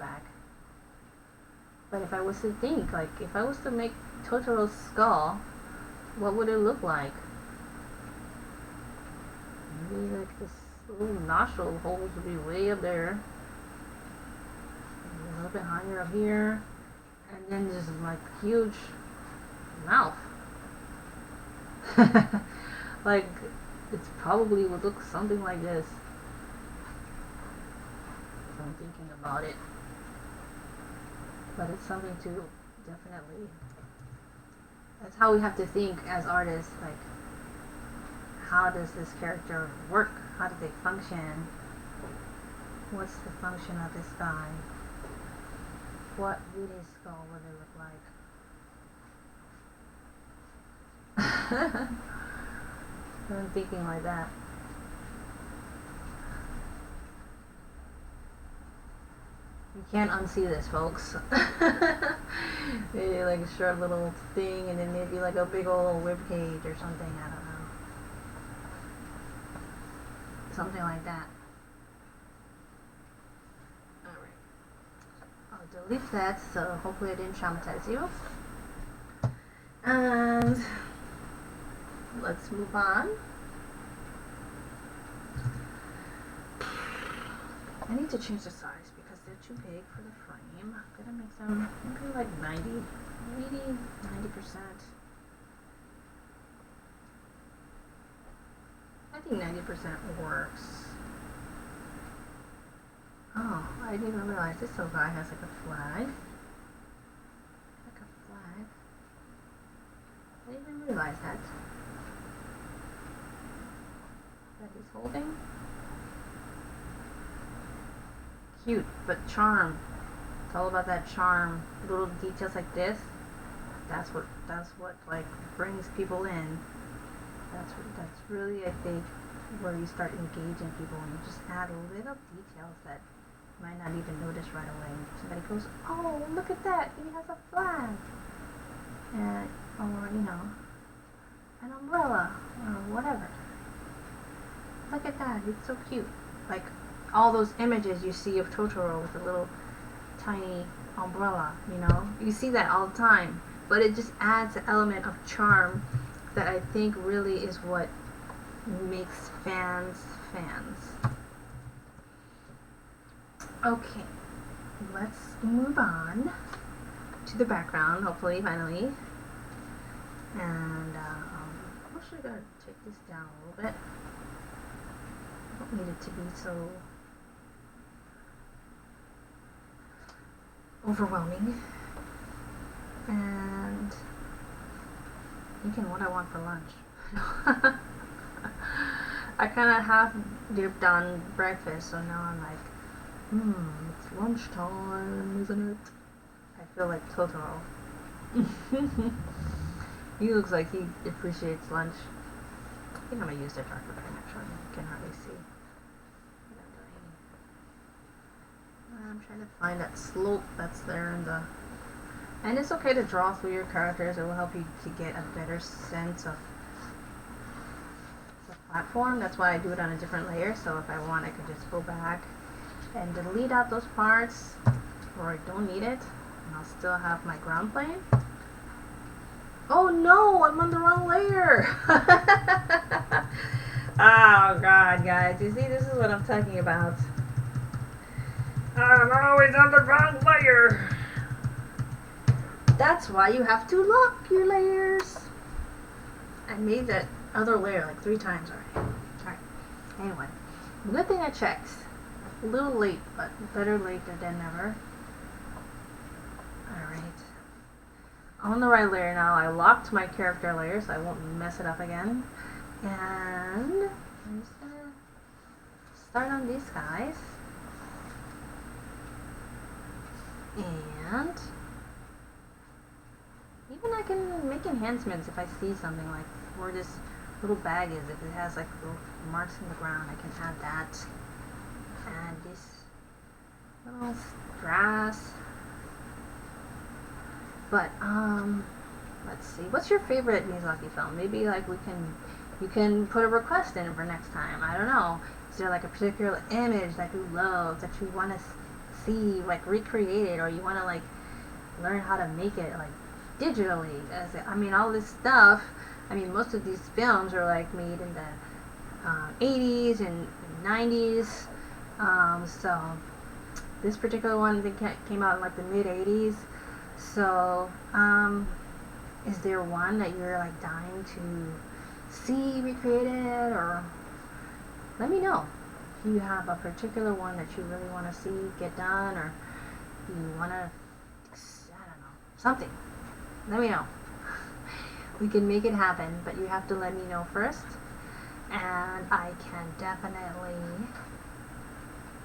But if I was to think, like, if I was to make Totoro's skull, what would it look like? Maybe like this little nostril holes would be way up there, maybe a little bit higher up here, and then just like huge mouth. Like, it's probably would look something like this. If I'm thinking about it. But it's something to definitely, that's how we have to think as artists, like, how does this character work? How do they function? What's the function of this guy? What would his skull would it look like? I'm thinking like that. You can't unsee this, folks. Maybe like a short little thing, and then maybe like a big old rib cage or something. I don't know. Something like that. Alright. I'll delete that, so hopefully I didn't traumatize you. And let's move on. I need to change the size because they're too big for the frame. I'm gonna make them maybe like 90%. I think 90% works. Oh, I didn't even realize this little guy has like a flag. Like a flag. I didn't even realize that. That he's holding. Cute, but charm. It's all about that charm. Little details like this. That's what like brings people in. That's really, I think, where you start engaging people and you just add little details that you might not even notice right away. Somebody goes, "Oh, look at that! He has a flag," and or an umbrella or whatever. Look at that! It's so cute. Like all those images you see of Totoro with a little tiny umbrella. You see that all the time, but it just adds an element of charm that I think really is what makes fans. Okay, let's move on to the background, hopefully, finally. And I'm actually going to take this down a little bit. I don't need it to be so overwhelming. And thinking what I want for lunch. I kind of half dipped on breakfast, so now I'm like, it's lunchtime, isn't it? I feel like Totoro. He looks like he appreciates lunch. I think I'm going to use the darker pen, actually. You can hardly see what I'm doing. I'm trying to find that slope that's there in the... And it's okay to draw through your characters. It will help you to get a better sense of the platform. That's why I do it on a different layer. So if I want, I could just go back and delete out those parts where I don't need it. And I'll still have my ground plane. Oh no, I'm on the wrong layer. Oh god, guys. You see, this is what I'm talking about. I'm always on the wrong layer. That's why you have to lock your layers. I made that other layer like 3 times already. Alright. Anyway. Good thing I checked. A little late, but better late than never. Alright. On the right layer now. I locked my character layer so I won't mess it up again. And I'm just gonna start on these guys. And even I can make enhancements if I see something like where this little bag is. If it has like little marks in the ground, I can add that. And this little grass. But let's see. What's your favorite Miyazaki film? Maybe like you can put a request in for next time. I don't know. Is there like a particular image that you love that you want to see like recreated, or you want to like learn how to make it like digitally? All this stuff. Most of these films are like made in the 80s and 90s. So this particular one I think came out in like the mid 80s. So is there one that you're like dying to see recreated, or let me know if you have a particular one that you really want to see get done, or you want to, I don't know, something. Let me know. We can make it happen, but you have to let me know first, and I can definitely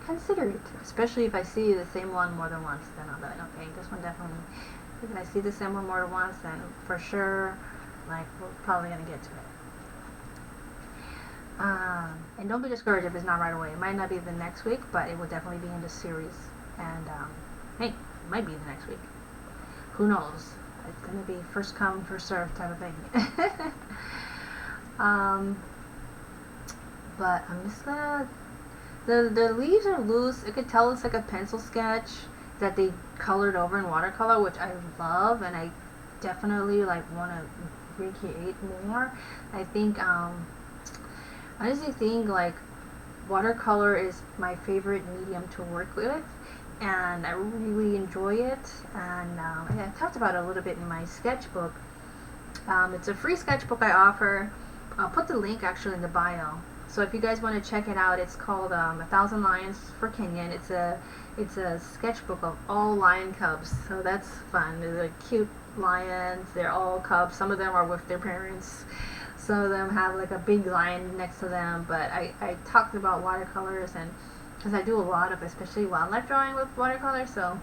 consider it, especially if I see the same one more than once. Then I'll be like, okay, this one definitely, if I see the same one more than once, then for sure, like, we're probably going to get to it. And don't be discouraged if it's not right away. It might not be the next week, but it will definitely be in the series. And hey, it might be the next week. Who knows? It's going to be first come, first serve type of thing. But I'm just gonna... The leaves are loose. I could tell it's like a pencil sketch that they colored over in watercolor, which I love, and I definitely like want to recreate more. I think I honestly think like watercolor is my favorite medium to work with, and I really enjoy it. And I talked about it a little bit in my sketchbook. It's a free sketchbook I offer. I'll put the link actually in the bio. So if you guys want to check it out, it's called 1,000 Lions for Kenyan. It's a sketchbook of all lion cubs, so that's fun. They're cute lions. They're all cubs. Some of them are with their parents. Some of them have like a big lion next to them. But I talked about watercolors, and because I do a lot of especially wildlife drawing with watercolor. So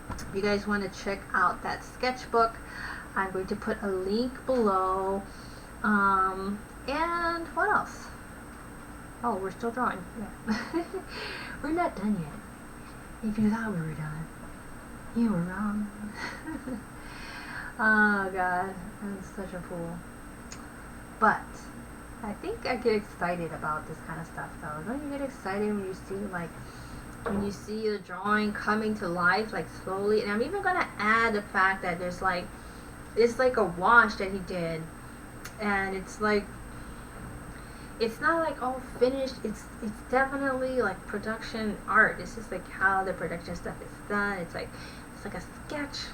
if you guys want to check out that sketchbook, I'm going to put a link below. And what else? Oh, we're still drawing. Yeah. We're not done yet. If you thought we were done, you were wrong. Oh god, I'm such a fool. But I think I get excited about this kind of stuff though. Don't you get excited when you see when you see the drawing coming to life like slowly? And I'm even gonna add the fact that it's like a wash that he did, and it's not like all finished. It's definitely like production art. It's just like how the production stuff is done. It's like a sketch,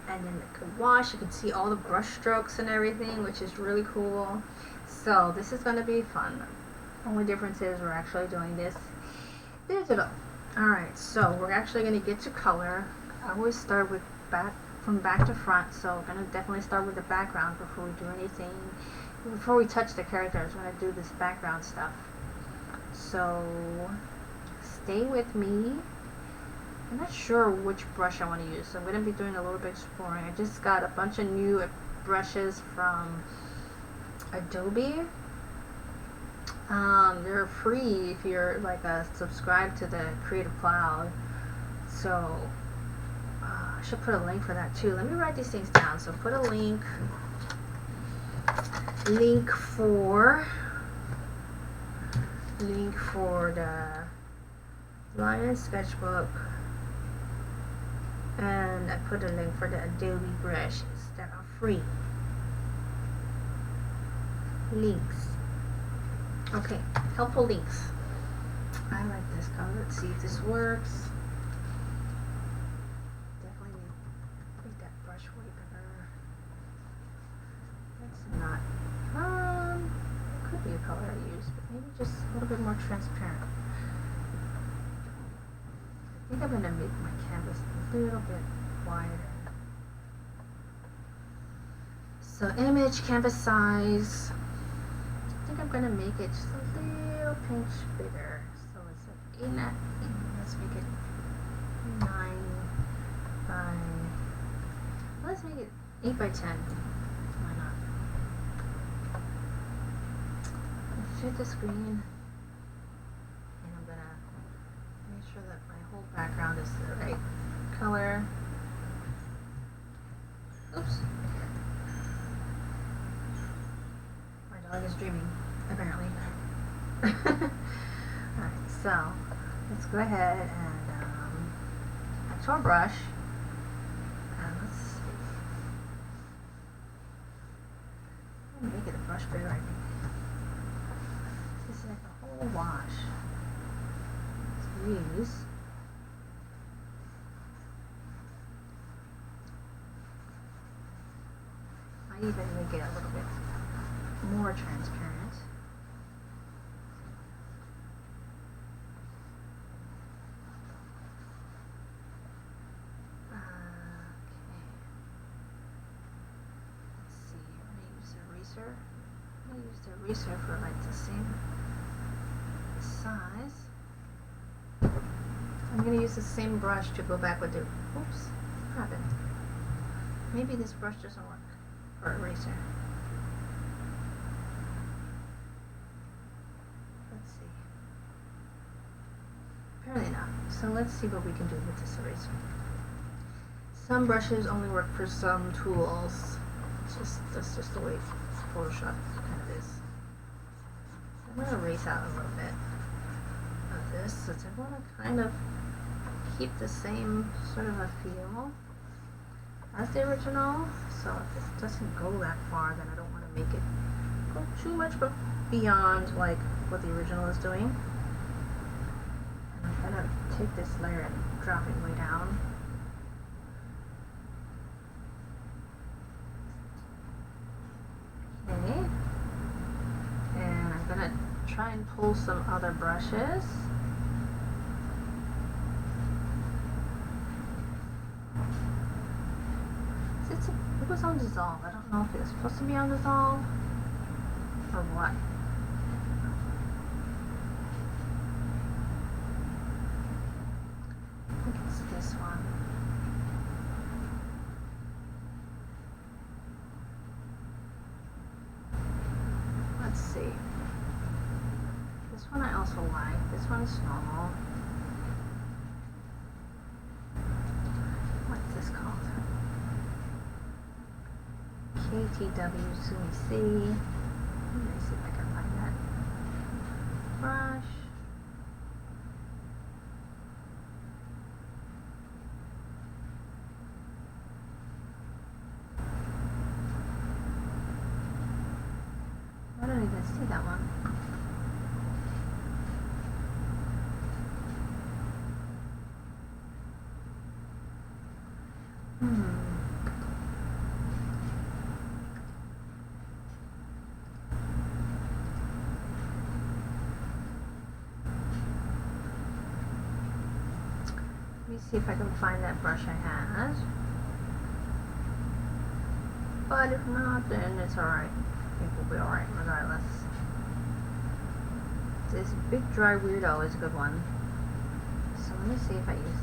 and then like a wash. You can see all the brush strokes and everything, which is really cool. So this is gonna be fun. Only difference is we're actually doing this digital. Alright, so we're actually gonna get to color. I always start with from back to front, so we're gonna definitely start with the background before we do anything. Before we touch the characters, we're gonna do this background stuff. So stay with me. I'm not sure which brush I want to use, so I'm going to be doing a little bit exploring. I just got a bunch of new brushes from Adobe. They're free if you're like subscribed to the Creative Cloud. So I should put a link for that too. Let me write these things down. So put a link for the Lion Sketchbook. And I put a link for the Adobe brushes that are free. Links. Okay, helpful links. I like this color. Let's see if this works. Definitely need that brush way better. That's not. Could be a color I use, but maybe just a little bit more transparent. I think I'm going to make my canvas a little bit wider. So image, canvas size. I think I'm going to make it just a little pinch bigger. So it's like 8, let's make it 9 by, let's make it 8 by 10. Why not? Fit the screen. Sure that my whole background is the right color. Oops. My dog is dreaming, apparently. Alright, so let's go ahead and back to our brush. And let's see. I'm gonna make it a brush bigger, I think. This is like a whole wash. Use. I even make it a little bit more transparent. Okay. Let's see. I'm going to use the eraser. I'm going to use the eraser for like the same size. I'm going to use the same brush to go back with the, oops, what happened? Maybe this brush doesn't work for eraser. Let's see. Apparently not. So let's see what we can do with this eraser. Some brushes only work for some tools. That's just the way Photoshop kind of is. I'm going to erase out a little bit of this since I want to kind of keep the same sort of a feel as the original. So if it doesn't go that far, then I don't want to make it go too much but beyond like what the original is doing. And I'm going to take this layer and drop it way down. Okay. And I'm going to try and pull some other brushes. It was on dissolve. I don't know if it was supposed to be on dissolve or what. I think it's this one. Let's see. This one I also like. This one's normal. What's this called? KTW Sumi C. Let me see if I can find that brush. I don't even see that one. Let me see if I can find that brush I had. But if not, then it's alright. I think we'll be alright regardless. This Big Dry Weirdo is a good one. So let me see if I use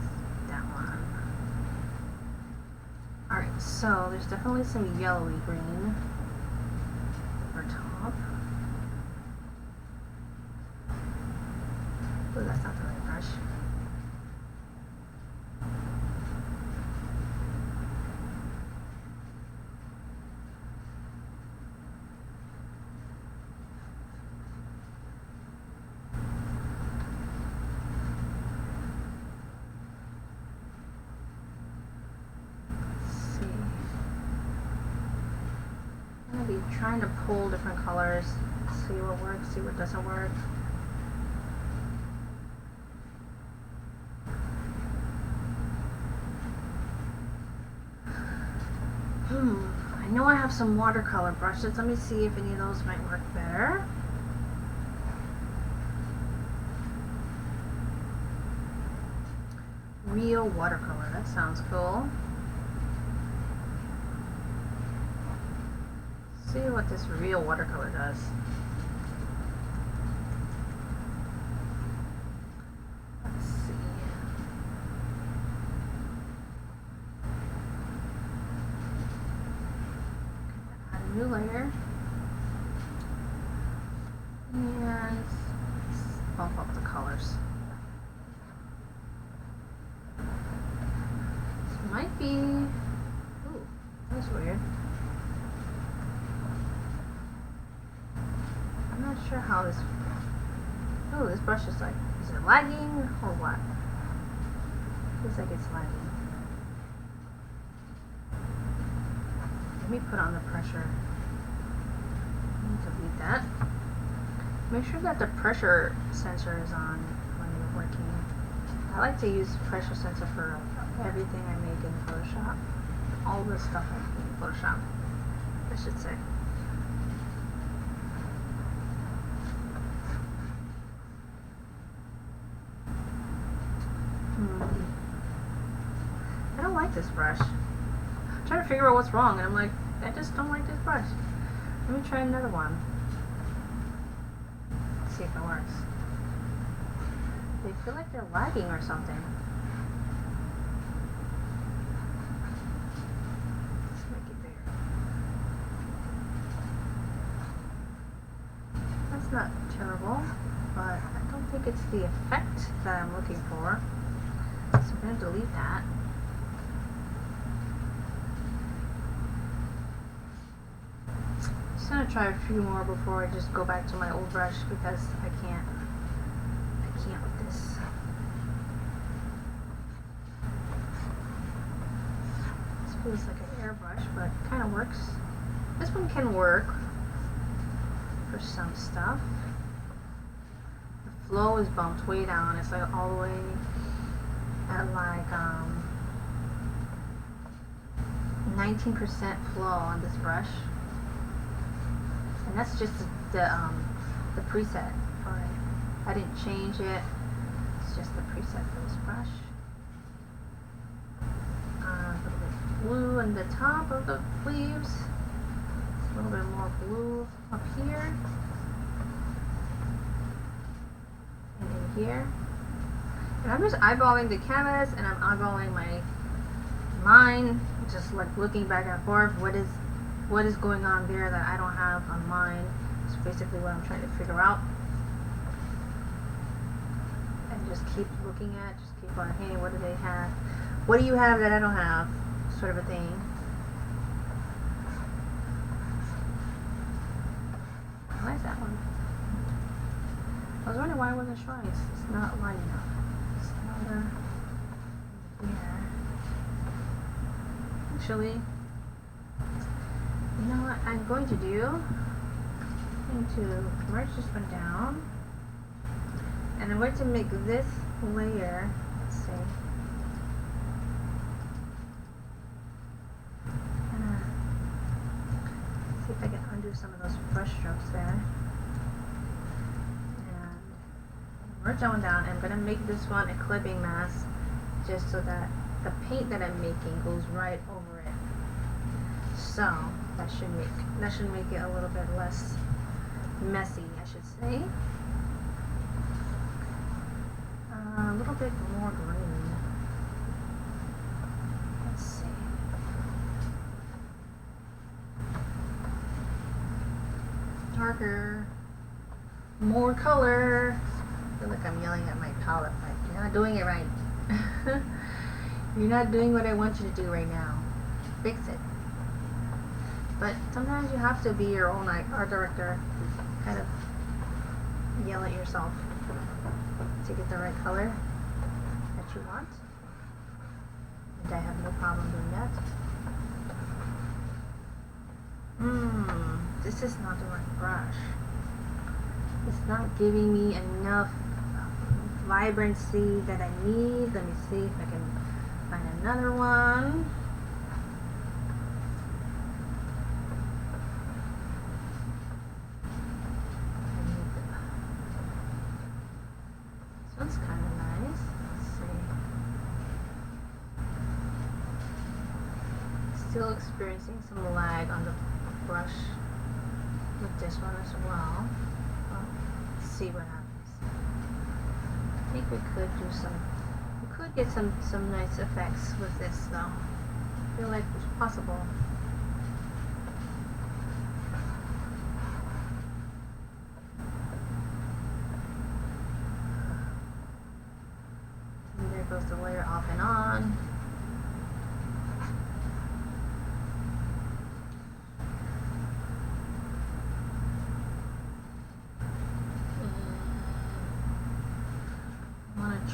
that one. Alright, so there's definitely some yellowy green over top. Oh, that's not the right brush. Trying to pull different colors, see what works, see what doesn't work. I know I have some watercolor brushes. Let me see if any of those might work better. Real watercolor, that sounds cool. See what this real watercolor does. Let's see. Add a new layer. And let's bump up the colors. This might be... Ooh, that's weird. I'm not sure how this... Oh, this brush is like... Is it lagging or what? Feels like it's lagging. Let me put on the pressure. Delete that. Make sure that the pressure sensor is on when you're working. I like to use pressure sensor for everything I make in Photoshop. All the stuff I make in Photoshop, I should say. I don't like this brush. I'm trying to figure out what's wrong, and I'm like, I just don't like this brush. Let me try another one. Let's see if it works. They feel like they're lagging or something. Let's make it bigger. That's not terrible, but I don't think it's the effect that I'm looking for. So I'm going to delete that. Just going to try a few more before I just go back to my old brush because I can't with this. This feels like an airbrush, but it kind of works. This one can work for some stuff. The flow is bumped way down. It's like all the way at like 19% flow on this brush, and that's just the preset for it. I didn't change it. It's just the preset for this brush. A little bit blue on the top of the leaves. A little bit more blue up here and in here. And I'm just eyeballing the canvas, and I'm eyeballing my mind, just like looking back and forth. What is going on there that I don't have on mine? It's basically what I'm trying to figure out. just keep looking at, just keep on, hey, what do they have? What do you have that I don't have? Sort of a thing. Why is that one? I was wondering why it wasn't showing. It's not lining up. It's not here. Actually, you know what I'm going to do? I'm going to merge this one down. And I'm going to make this layer, let's see. See if I can undo some of those brush strokes there. And merge that one down. I'm going to make this one a clipping mask just so that the paint that I'm making goes right over it. So that should make it a little bit less messy, I should say. A little bit more green. Let's see. Darker. More color. I feel like I'm yelling at my palette, like, you're not doing it right. You're not doing what I want you to do right now. Fix it. But sometimes you have to be your own art director. Kind of yell at yourself to get the right color that you want. And I have no problem doing that. This is not the right brush. It's not giving me enough vibrancy that I need. Let me see if I can find another one. This one's kind of nice. Let's see. Still experiencing some lag on the brush with this one as well. Let's see what happens. I think we could get some nice effects with this though. I feel like it's possible. And there goes the layer off and on.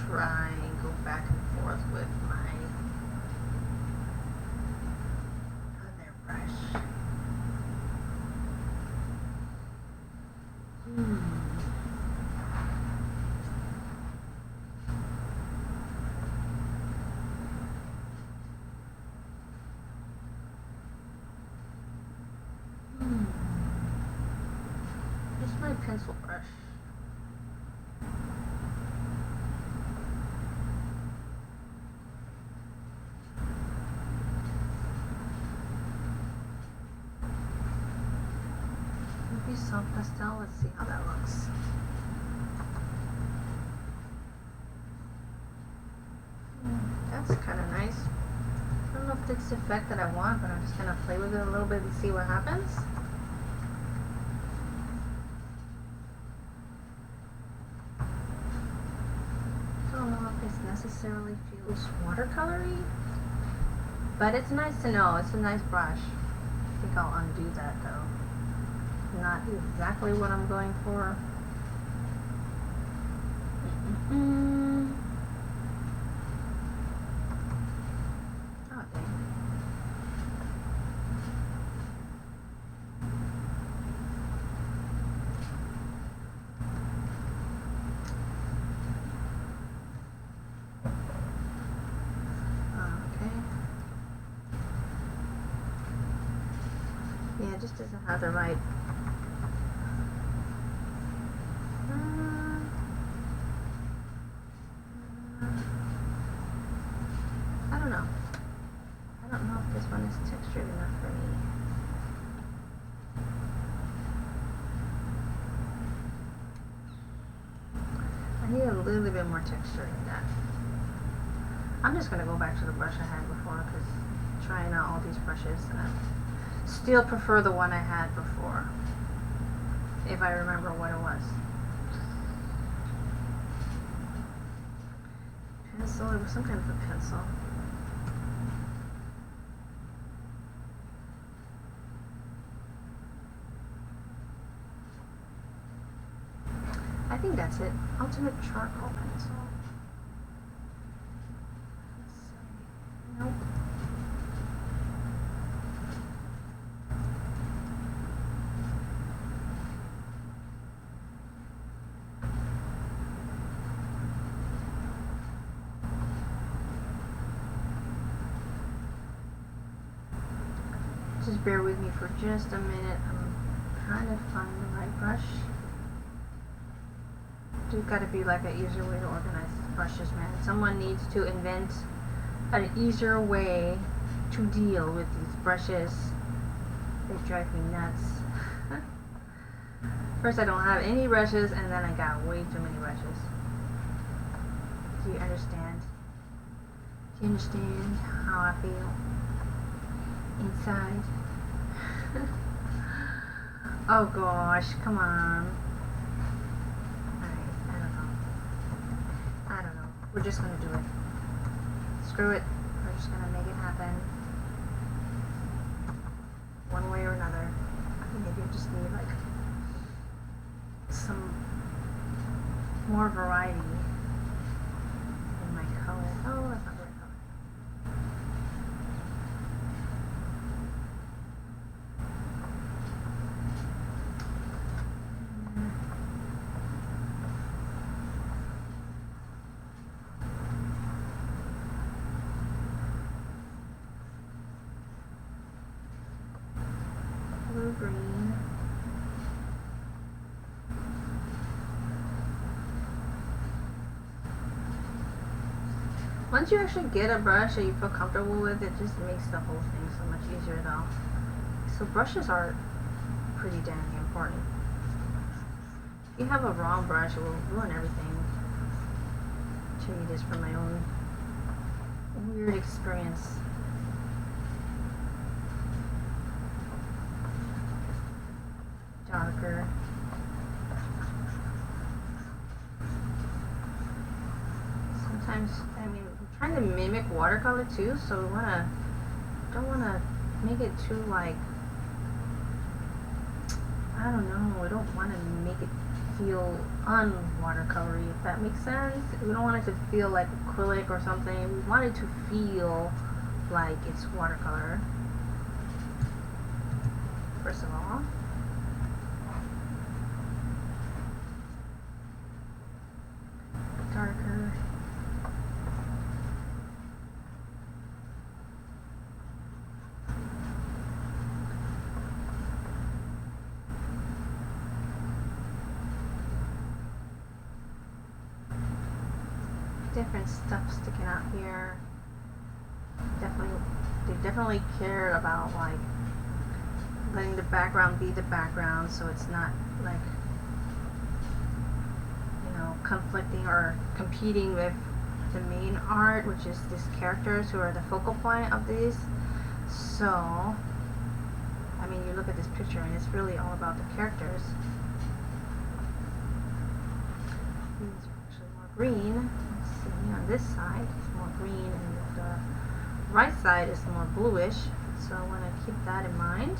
Try and go back and forth with my other brush. Here's my pencil brush. Soft pastel. Let's see how that looks. That's kind of nice. I don't know if it's the effect that I want, but I'm just gonna play with it a little bit and see what happens. I don't know if this necessarily feels watercolory, but it's nice to know. It's a nice brush. I think I'll undo that though. Not exactly what I'm going for. Oh, dang. Okay. Yeah, it just doesn't have the right. Textured enough for me. I need a little bit more texture in that. I'm just gonna go back to the brush I had before because trying out all these brushes, and I still prefer the one I had before, if I remember what it was. pencil. It was some kind of a pencil. I think that's it. Ultimate charcoal pencil. Let's see. Nope. Just bear with me for just a minute. I'm trying to find the right brush. There's got to be like an easier way to organize these brushes, man. Someone needs to invent an easier way to deal with these brushes. They drive me nuts. First I don't have any brushes, and then I got way too many brushes. Do you understand? Do you understand how I feel inside? Oh gosh, come on. I don't know. We're just gonna do it. Screw it. We're just gonna make it happen. One way or another. Maybe I just need like some more variety in my color. Oh, that's not the right color. Blue green. Once you actually get a brush that you feel comfortable with, it just makes the whole thing so much easier though. So brushes are pretty damn important. If you have a wrong brush, it will ruin everything. I'll show you this from my own weird experience. Darker. Sometimes, I mean, I'm trying to mimic watercolor too, so don't wanna make it too like, I don't know, I don't wanna make it feel un-watercolory, if that makes sense. We don't want it to feel like acrylic or something. We want it to feel like it's watercolor. First of all. Darker. Different stuff sticking out here. They definitely care about like letting the background be the background, so it's not like, you know, conflicting or competing with the main art, which is these characters who are the focal point of this. So, I mean, you look at this picture and it's really all about the characters. These are actually more green. Let's see, on this side it's more green, and the right side is more bluish. So I want to keep that in mind.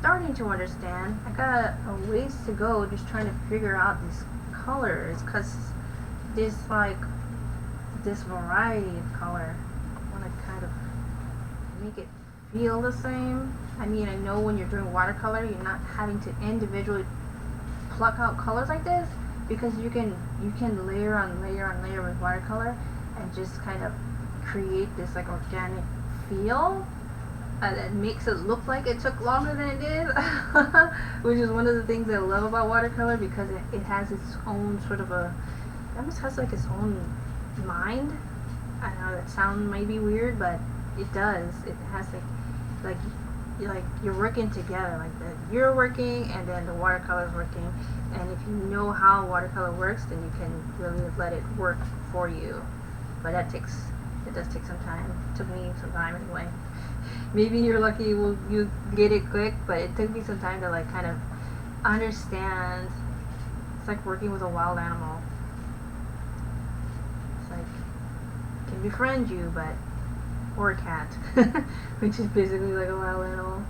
Starting to understand. I got a ways to go just trying to figure out these colors, because there's like this variety of color. I want to kind of make it feel the same. I mean, I know when you're doing watercolor, you're not having to individually pluck out colors like this, because you can layer on layer on layer with watercolor and just kind of create this like organic feel. that makes it look like it took longer than it did, which is one of the things I love about watercolor, because it has its own sort of it almost has like its own mind. I know that sound might be weird, but it does. It has like you're working together, you're working and then the watercolor's working, and if you know how watercolor works, then you can really let it work for you. But it does take some time. It took me some time anyway. Maybe you're lucky you get it quick, but it took me some time to kind of understand. It's like working with a wild animal. It's like it can befriend you, or a cat, which is basically like a wild animal.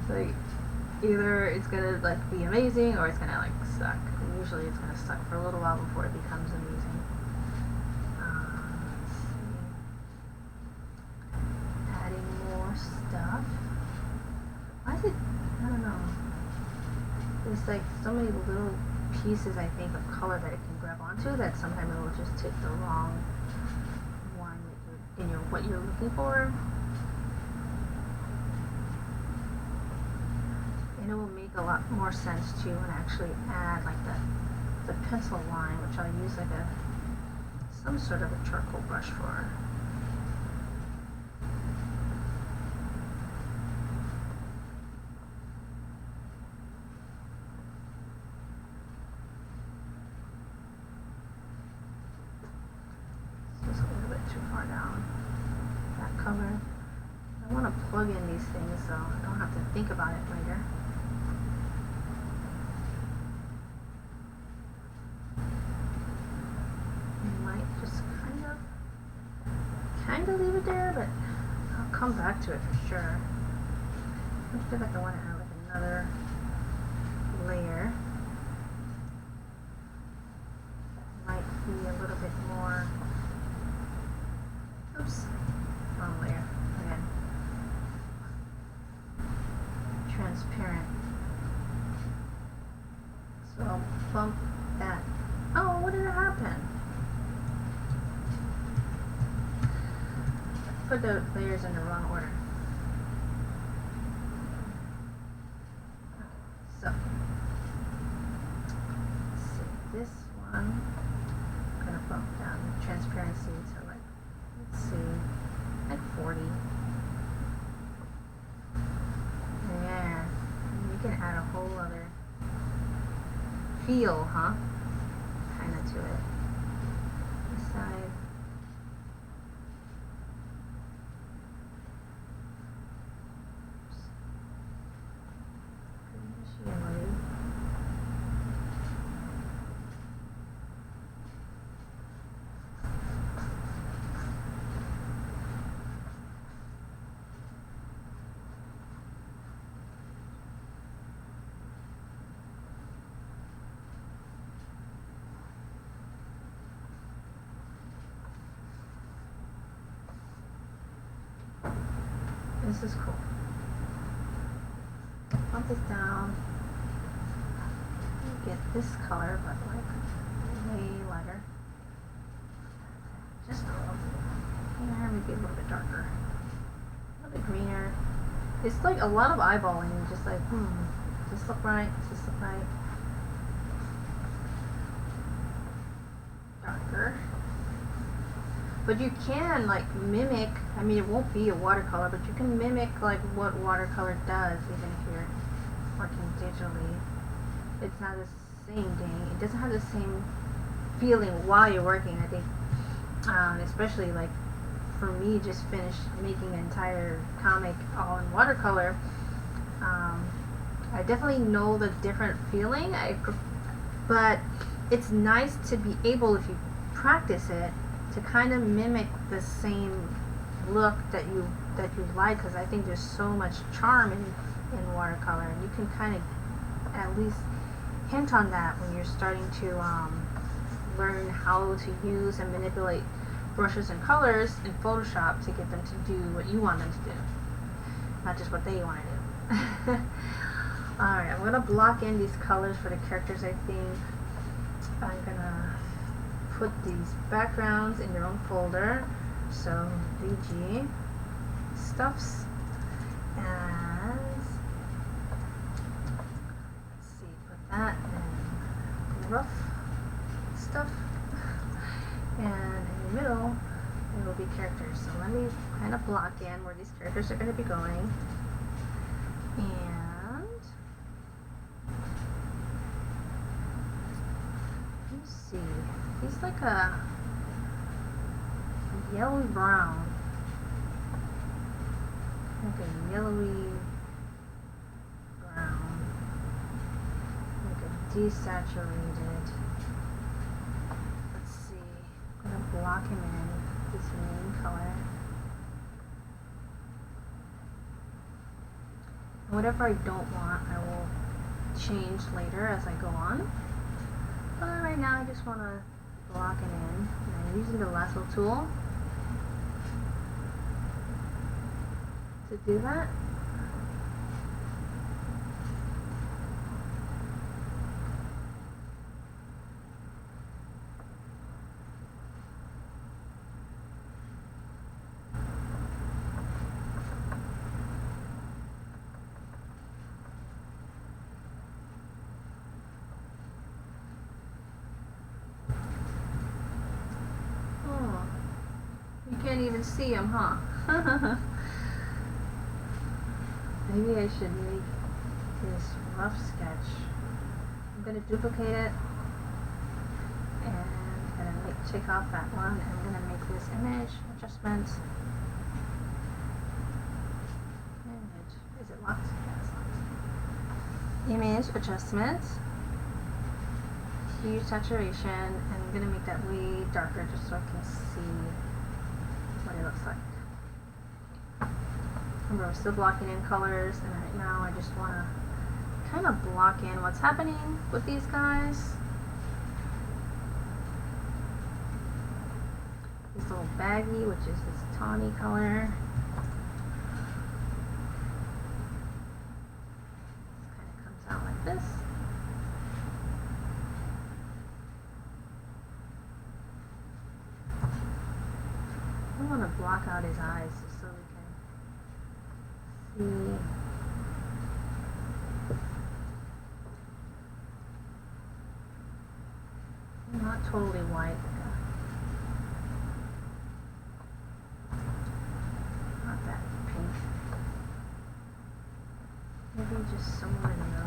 Like either it's gonna be amazing or it's gonna suck. And usually it's gonna suck for a little while before it becomes amazing. Let's see. Adding more stuff. Why is it? I don't know. There's so many little pieces, I think, of color that it can grab onto that sometimes it will just take the wrong one in what you're looking for. And it will make a lot more sense too when I actually add the pencil line, which I'll use some sort of a charcoal brush for. Just a little bit too far down that color. I want to plug in these things so I don't have to think about it later. I might just kind of leave it there, but I'll come back to it for sure. I feel like I want to add another layer. That might be a little bit more. Oops, wrong layer again. Transparent. So I'll bump that. Oh, what did happen? I put the layers in the wrong order. So let's see, this one I'm gonna bump down the transparency to let's see, 40. Yeah, you can add a whole other feel, kind of to it. This side. This is cool. Bump it down. Get this color, but way lighter. Just a little bit. Here, maybe a little bit darker. A little bit greener. It's a lot of eyeballing. Just does this look right? Does this look right? Darker. But you can mimic, I mean it won't be a watercolor, but you can mimic what watercolor does even if you're working digitally. It's not the same thing. It doesn't have the same feeling while you're working, I think. Especially for me, just finished making an entire comic all in watercolor. I definitely know the different feeling, but it's nice to be able, if you practice it, to kind of mimic the same look that you like, because I think there's so much charm in watercolor, and you can kind of at least hint on that when you're starting to learn how to use and manipulate brushes and colors in Photoshop to get them to do what you want them to do, not just what they want to do. Alright, I'm going to block in these colors for the characters. I think I'm going to put these backgrounds in your own folder. So VG stuffs, And let's see, put that in rough stuff. And in the middle, it will be characters. So let me kind of block in where these characters are going to be going. And let's see. He's like a yellowy brown. Like a yellowy brown. Like a desaturated. Let's see. I'm going to block him in this main color. And whatever I don't want, I will change later as I go on. But right now I just want to block it in. And I'm using the lasso tool to do that. Can't even see him, huh? Maybe I should make this rough sketch. I'm going to duplicate it and I'm going to check off that one. I'm going to make this image adjustment. Image. Is it locked? Yeah, it's locked. Image adjustment. Hue saturation. And I'm going to make that way darker just so I can see what it looks like. Remember, we're still blocking in colors, and right now I just want to kind of block in what's happening with these guys. This little baggie, which is this tawny color. This kind of comes out like this. I want to block out his eyes just so we can see. Not totally white. Not that pink. Maybe just somewhere in the middle.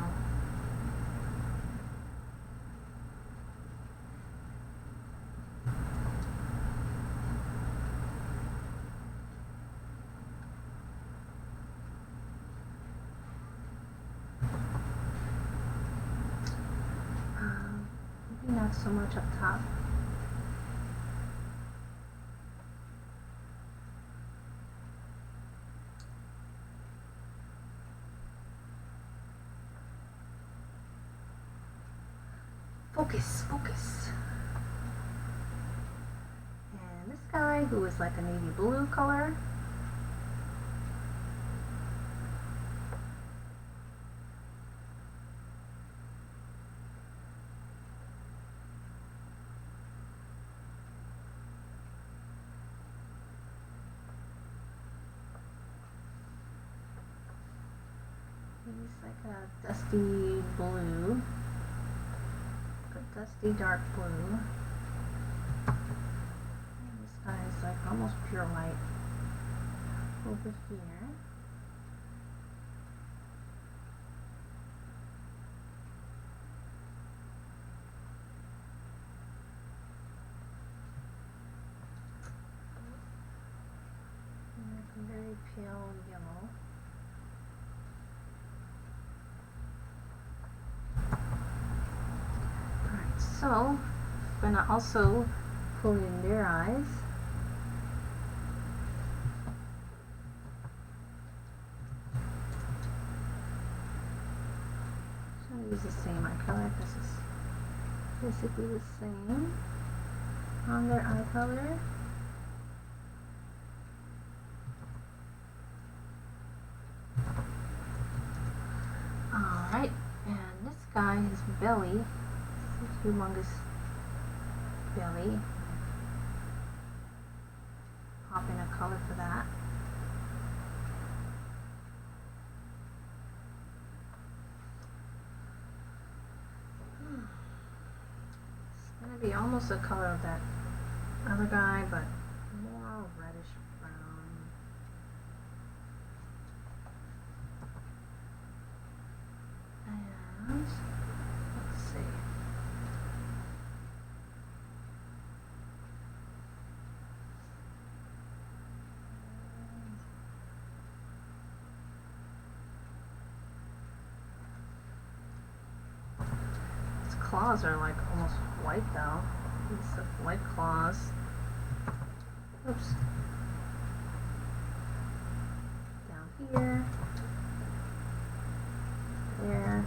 Not so much up top. Focus, focus. And this guy, who is like a navy blue color. He's like a dusty blue, a dusty dark blue. And this guy is like almost pure white over here. And like a very pale yellow. So, I'm going to also pull in their eyes. So I use the same acrylic. This is basically the same on their eye color. Alright, and this guy, his belly. Humongous belly. Pop in a color for that. gonna be almost the color of that other guy, but more reddish brown. And let's see. His claws are like almost white though. These have white claws. Oops. Down here. There.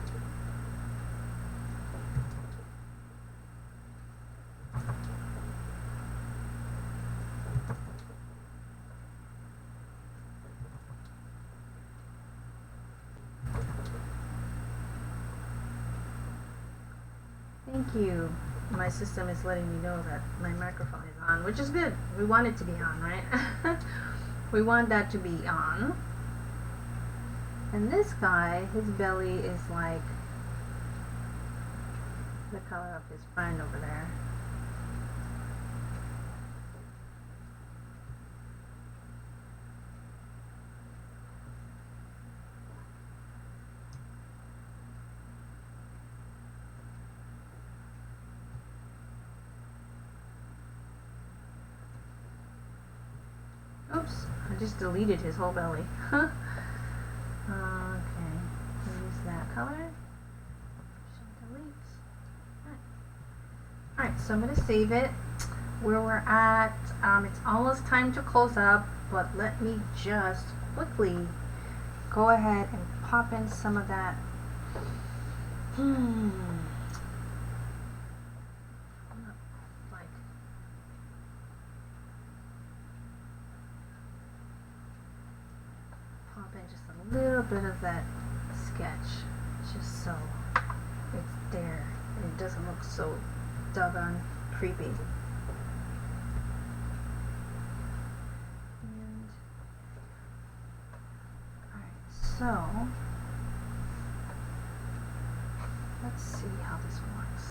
Thank you. My system is letting me know that my microphone is on, which is good. We want it to be on, right? We want that to be on. And this guy, his belly is like the color of his friend over there. Oops, I just deleted his whole belly. Okay, use that color. Delete. Alright, so I'm going to save it where we're at. It's almost time to close up, but let me just quickly go ahead and pop in some of that. Just a little bit of that sketch, just so it's there and it doesn't look so doggone creepy. And alright, so let's see how this works.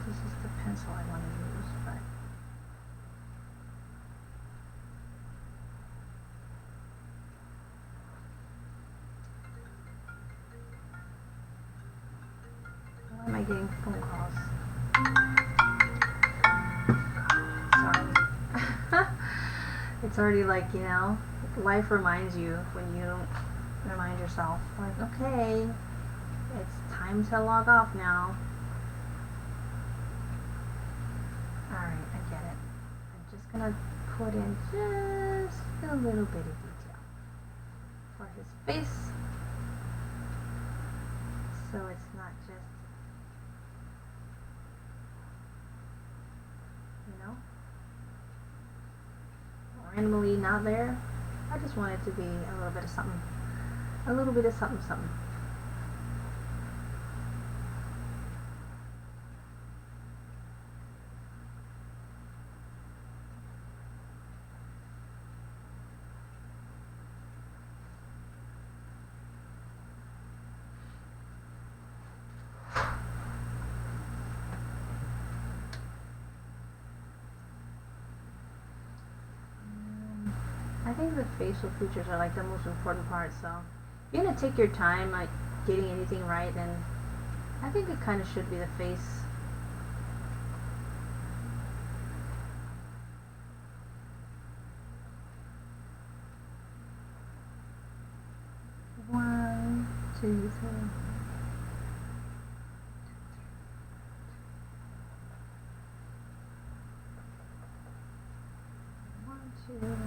This is the pencil I want to use, but why am I getting phone calls? Sorry. It's already like, you know, life reminds you when you don't remind yourself, like, okay, it's time to log off now. Alright, I get it. I'm just going to put in just a little bit of detail for his face, so it's not just, you know, randomly not there. I just want it to be a little bit of something. A little bit of something, something. I think the facial features are like the most important part, so if you're going to take your time like getting anything right, then I think it kind of should be the face. One, two, three. One, two.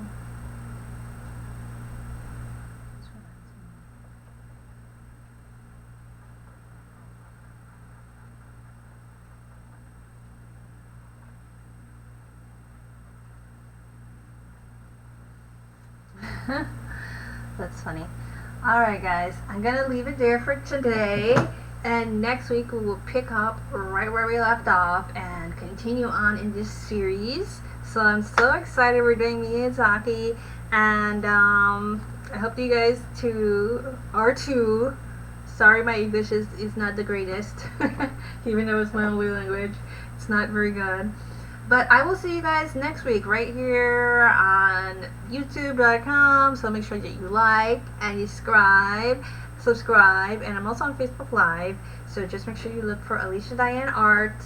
That's funny. Alright guys, I'm gonna leave it there for today, and next week we will pick up right where we left off and continue on in this series. So I'm so excited we're doing Miyazaki, and I hope you guys are too. Sorry, my English is not the greatest. Even though it's my only language, it's not very good. But I will see you guys next week right here on youtube.com. So make sure that you like and you subscribe. And I'm also on Facebook Live. So just make sure you look for Alicia Dianne Art.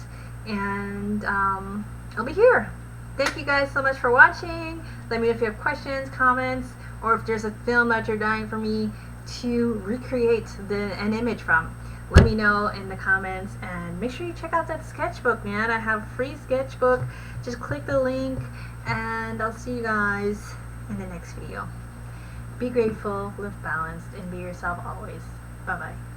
And I'll be here. Thank you guys so much for watching. Let me know if you have questions, comments, or if there's a film that you're dying for me to recreate an image from. Let me know in the comments, and make sure you check out that sketchbook, man. I have a free sketchbook. Just click the link, and I'll see you guys in the next video. Be grateful, live balanced, and be yourself always. Bye-bye.